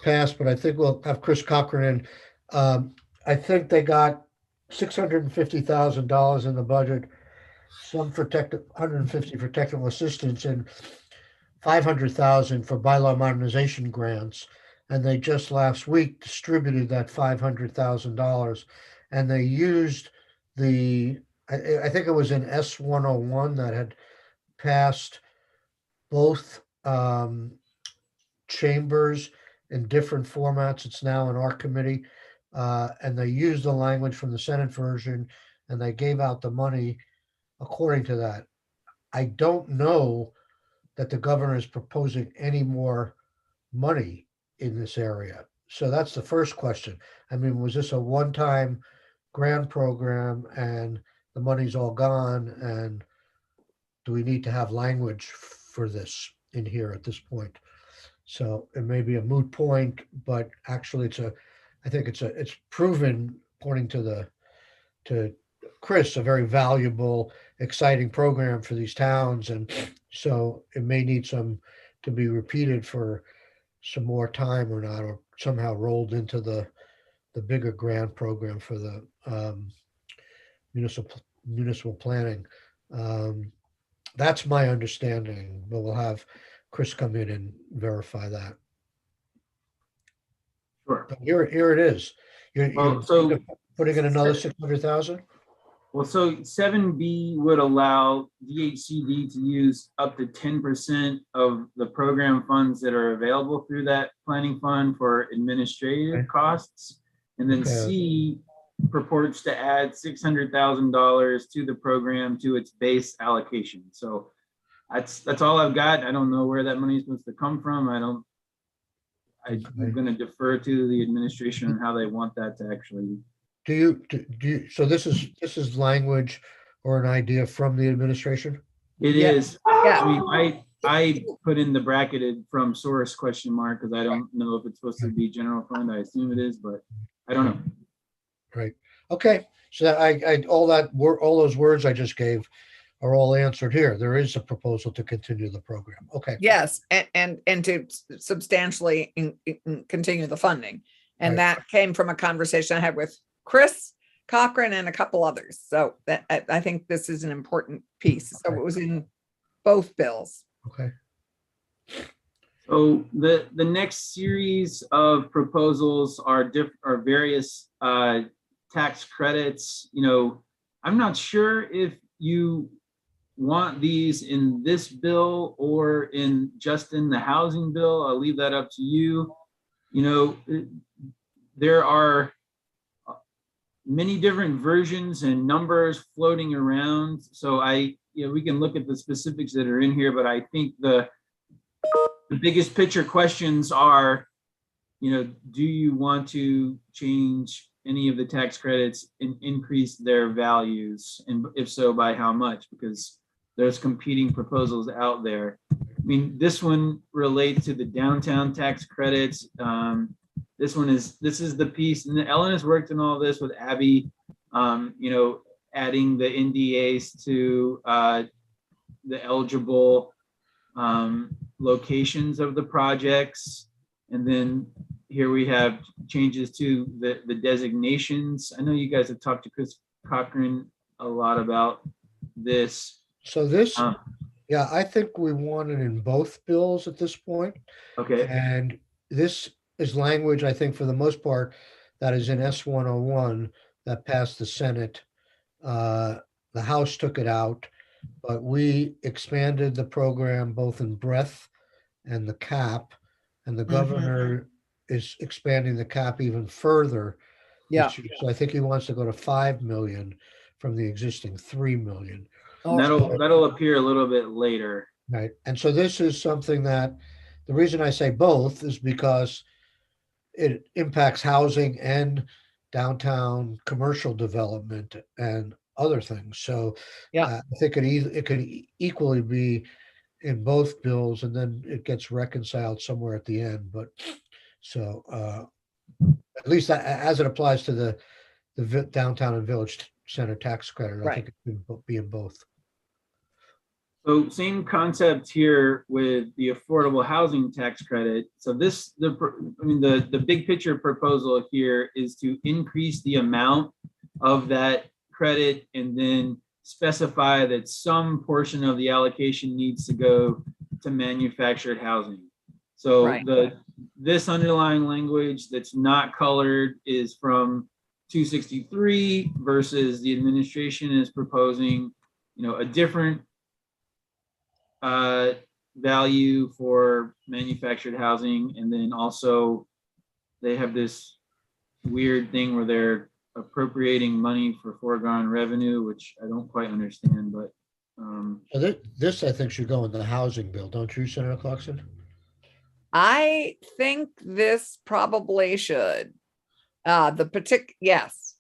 pass, but I think we'll have Chris Cochran in. I think they got $650,000 in the budget, some for 150 for technical assistance, and 500,000 for bylaw modernization grants. And they just last week distributed that $500,000, and they used I think it was in S101 that had passed both chambers in different formats. It's now in our committee, and they used the language from the Senate version, and they gave out the money according to that. I don't know that the governor is proposing any more money in this area. So that's the first question. I mean, was this a one-time grant program and the money's all gone? And do we need to have language for this in here at this point? So it may be a moot point, but actually I think it's proven, according to Chris, a very valuable, exciting program for these towns. And so it may need to be repeated for some more time or not, or somehow rolled into the bigger grant program for the municipal planning. That's my understanding, but we'll have Chris come in and verify that. Sure. But here it is. You're putting in another 600,000. Well, so 7B would allow DHCD to use up to 10% of the program funds that are available through that planning fund for administrative costs. And then C purports to add $600,000 to the program to its base allocation. So that's all I've got. I don't know where that money is supposed to come from. I'm going to defer to the administration on how they want that to actually. Do you, so this is language or an idea from the administration? It is. Yeah. I mean, I put in the bracketed from source question mark because I don't know if it's supposed to be general fund. I assume it is, but I don't know. Right. Okay. So that all those words I just gave are all answered here. There is a proposal to continue the program. Okay. Yes, and to substantially continue the funding. And Right. that came from a conversation I had with Chris Cochrane and a couple others. So that, I think this is an important piece. So it was in both bills. Okay. So the next series of proposals are various tax credits. You know, I'm not sure if you want these in this bill or in just in the housing bill. I'll leave that up to you. You know, there are many different versions and numbers floating around. So we can look at the specifics that are in here, but I think the biggest picture questions are, you know, do you want to change any of the tax credits and increase their values? And if so, by how much? Because there's competing proposals out there. I mean, this one relates to the downtown tax credits. This is the piece, and Ellen has worked on all this with Abby, you know, adding the NDAs to the eligible locations of the projects. And then here we have changes to the designations. I know you guys have talked to Chris Cochran a lot about this. So this, yeah, I think we want it in both bills at this point. Okay. And this is language, I think, for the most part, that is in S-101 that passed the Senate. The House took it out, but we expanded the program both in breadth and the cap, and the governor is expanding the cap even further. Yeah. So I think he wants to go to 5 million from the existing 3 million. That'll appear a little bit later. Right. And so this is something that the reason I say both is because it impacts housing and downtown commercial development and other things. So Yeah. I think it could equally be in both bills, and then it gets reconciled somewhere at the end. But so at least as it applies to the downtown and village center tax credit, I think it could be in both. So same concept here with the affordable housing tax credit. So the big picture proposal here is to increase the amount of that credit and then specify that some portion of the allocation needs to go to manufactured housing. So this underlying language that's not colored is from 263 versus the administration is proposing, you know, a different value for manufactured housing. And then also they have this weird thing where they're appropriating money for foregone revenue, which I don't quite understand, but so this I think should go in the housing bill, don't you, Senator Clarkson? I think this probably should. Yes.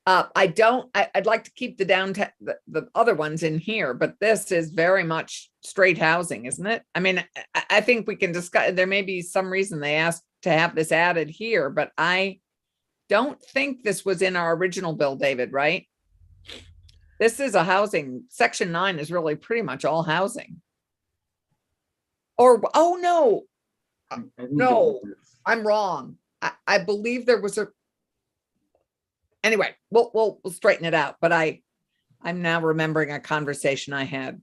I'd like to keep the downtown, the other ones in here, but this is very much straight housing, isn't it? I mean, I think we can discuss, there may be some reason they asked to have this added here, but I don't think this was in our original bill, David, right? This is a housing, section 9 is really pretty much all housing. Or, oh no, no, I'm wrong. I believe there was anyway, we'll straighten it out. But I'm now remembering a conversation I had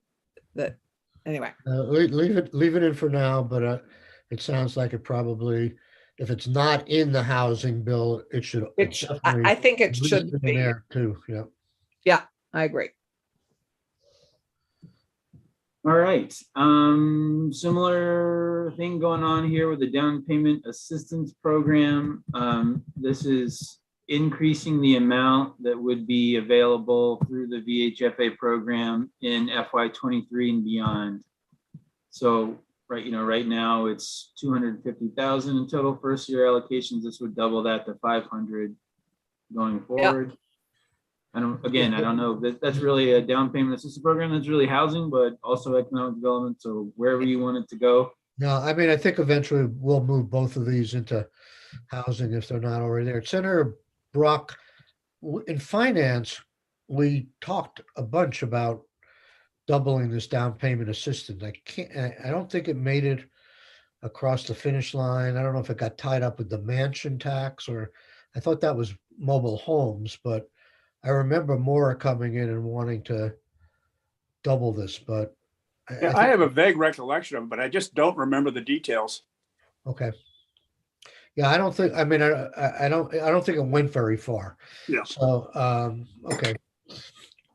that anyway. Leave it in for now, but it sounds like it probably, if it's not in the housing bill, it should. I think it should be there too. Yeah. Yeah, I agree. All right. Similar thing going on here with the down payment assistance program. This is increasing the amount that would be available through the VHFA program in FY23 and beyond. So right now it's 250,000 in total first year allocations. This would double that to 500 going forward. Yep. I don't know that that's really a down payment assistance program. That's really housing, but also economic development. So wherever you want it to go. No, I mean, I think eventually we'll move both of these into housing if they're not already there. Senator Brock, in finance, we talked a bunch about doubling this down payment assistance. I don't think it made it across the finish line. I don't know if it got tied up with the mansion tax, or I thought that was mobile homes, but I remember Maura coming in and wanting to double this, but Yeah, I have a vague recollection of it, but I just don't remember the details. okay. Yeah, I don't think, I mean, I don't think it went very far. Yeah. So, okay,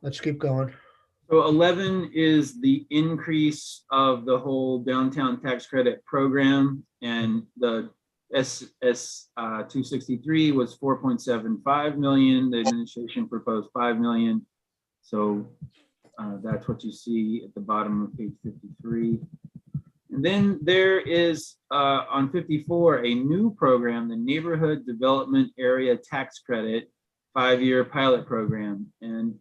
let's keep going. So 11 is the increase of the whole downtown tax credit program, and the SS 263 was 4.75 million. The administration proposed 5 million. So that's what you see at the bottom of page 53. And then there is on 54 a new program, the Neighborhood Development Area Tax Credit 5-year pilot program. And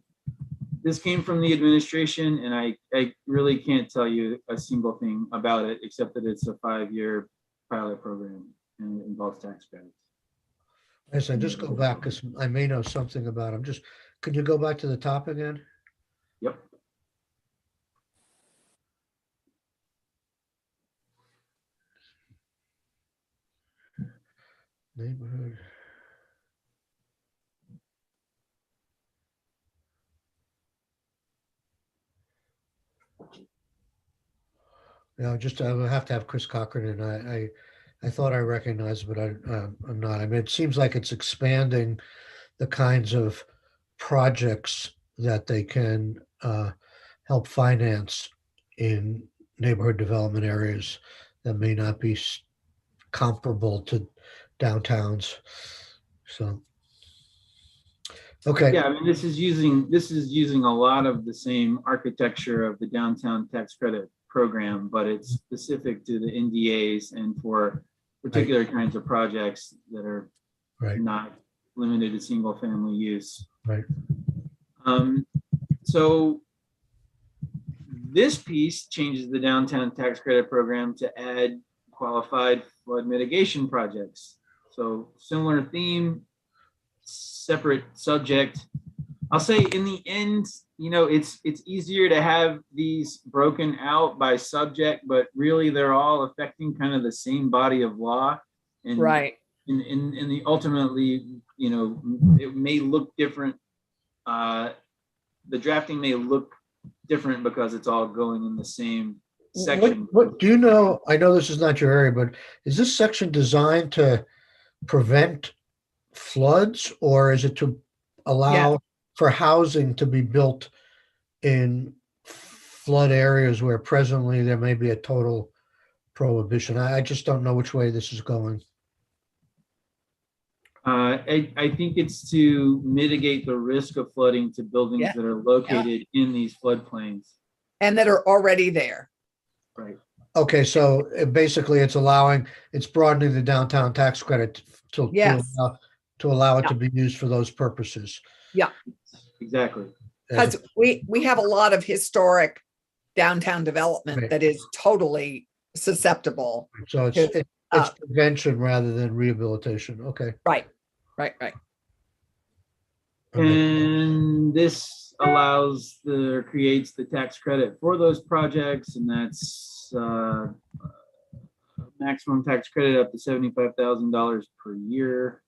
this came from the administration, and I really can't tell you a single thing about it except that it's a 5-year pilot program and it involves tax credits. Yes, I just go back because I may know something about them. Just, could you go back to the top again? Yep. Neighborhood. Yeah, just I will have to have Chris Cochran, and I thought I recognized, but I'm not. I mean, it seems like it's expanding the kinds of projects that they can help finance in neighborhood development areas that may not be comparable to downtowns. So, okay. Yeah, I mean, this is using a lot of the same architecture of the downtown tax credit program, but it's specific to the NDAs and for particular kinds of projects that are not limited to single family use. Right. So this piece changes the downtown tax credit program to add qualified flood mitigation projects. So similar theme, separate subject. I'll say in the end, you know, it's easier to have these broken out by subject, but really they're all affecting kind of the same body of law. And right. In the ultimately, you know, it may look different. The drafting may look different because it's all going in the same section. What do you know? I know this is not your area, but is this section designed to prevent floods, or is it to allow for housing to be built in flood areas where presently there may be a total prohibition? I just don't know which way this is going. I think it's to mitigate the risk of flooding to buildings that are located in these floodplains. And that are already there. Right. Okay, so basically it's broadening the downtown tax credit to allow it to be used for those purposes. Yeah. Exactly. Because we have a lot of historic downtown development that is totally susceptible. So it's prevention rather than rehabilitation. Okay. Right. And this creates the tax credit for those projects, and that's maximum tax credit up to $75,000 per year.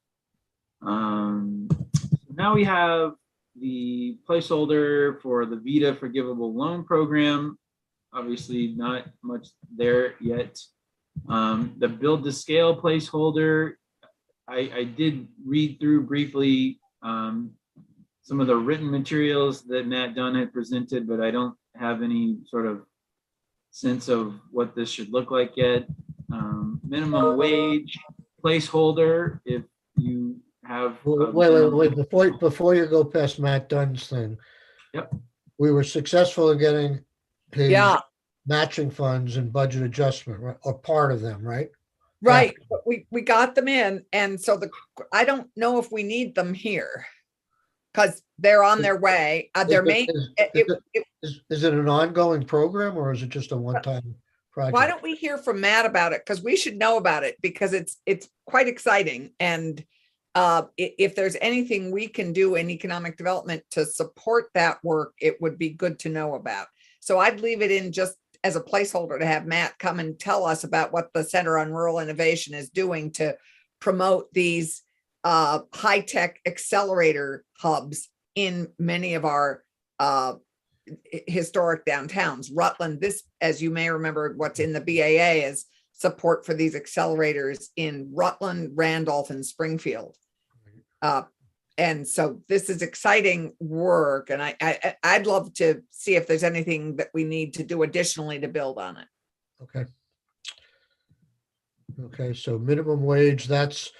Now we have the placeholder for the VITA forgivable loan program. Obviously not much there yet. The build to scale placeholder, I did read through briefly some of the written materials that Matt Dunn had presented, but I don't have any sort of sense of what this should look like yet. Minimum wage placeholder, if you have. Wait, before you go past Matt Dunn's thing. Yep. We were successful in getting his matching funds and budget adjustment, right? Or part of them, right? Right. But we got them in. And so I don't know if we need them here because they're on their way. Is it an ongoing program, or is it just a one-time project? Why don't we hear from Matt about it? Because we should know about it, because it's quite exciting. And if there's anything we can do in economic development to support that work, it would be good to know about. So I'd leave it in just as a placeholder to have Matt come and tell us about what the Center on Rural Innovation is doing to promote these high-tech accelerator hubs in many of our historic downtowns. Rutland, this, as you may remember, what's in the BAA is support for these accelerators in Rutland, Randolph, and Springfield. And so this is exciting work, and I'd love to see if there's anything that we need to do additionally to build on it. Okay. Okay, so minimum wage, that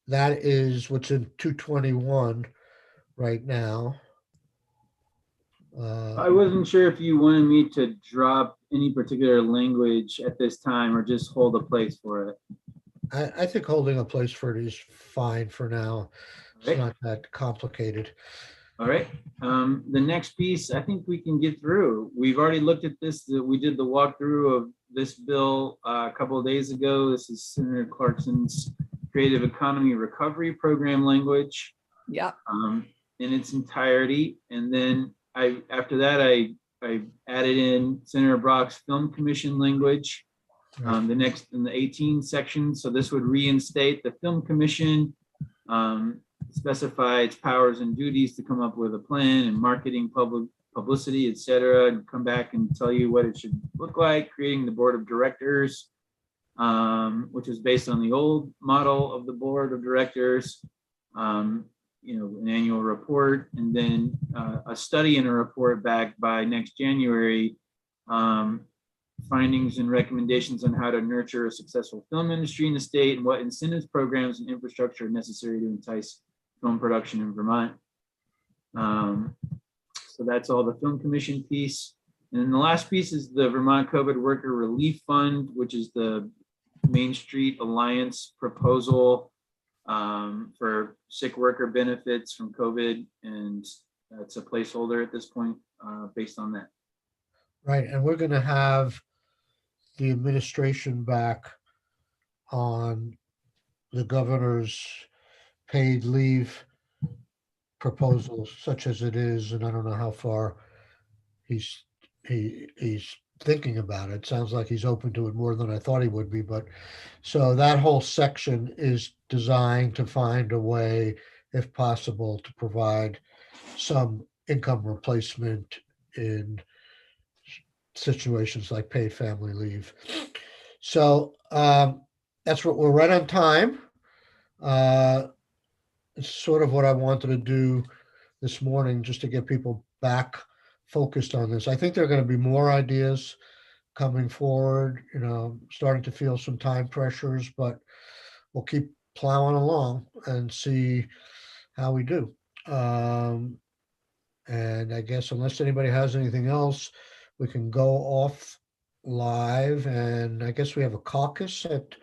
is what's in 221 right now. I wasn't sure if you wanted me to drop any particular language at this time or just hold a place for it. I think holding a place for it is fine for now. It's Right. not that complicated. All right. The next piece, I think we can get through. We've already looked at this. We did the walkthrough of this bill a couple of days ago. This is Senator Clarkson's Creative Economy Recovery Program language. Yeah. In its entirety. And then after that, I added in Senator Brock's Film Commission language. The next in the 18 section. So this would reinstate the Film Commission, specify its powers and duties to come up with a plan and marketing, publicity, etc., and come back and tell you what it should look like, creating the board of directors, which is based on the old model of the board of directors, an annual report, and then a study and a report back by next January, findings and recommendations on how to nurture a successful film industry in the state and what incentives, programs, and infrastructure are necessary to entice film production in Vermont. So that's all the Film Commission piece. And then the last piece is the Vermont COVID Worker Relief Fund, which is the Main Street Alliance proposal for sick worker benefits from COVID. And it's a placeholder at this point based on that. Right, and we're going to have the administration back on the governor's paid leave proposal, such as it is, and I don't know how far he's thinking about it. Sounds like he's open to it more than I thought he would be. But so that whole section is designed to find a way, if possible, to provide some income replacement in situations like paid family leave. So that's what we're right on time. It's sort of what I wanted to do this morning, just to get people back focused on this. I think there are going to be more ideas coming forward, starting to feel some time pressures, but we'll keep plowing along and see how we do. And I guess unless anybody has anything else, we can go off live, and I guess we have a caucus at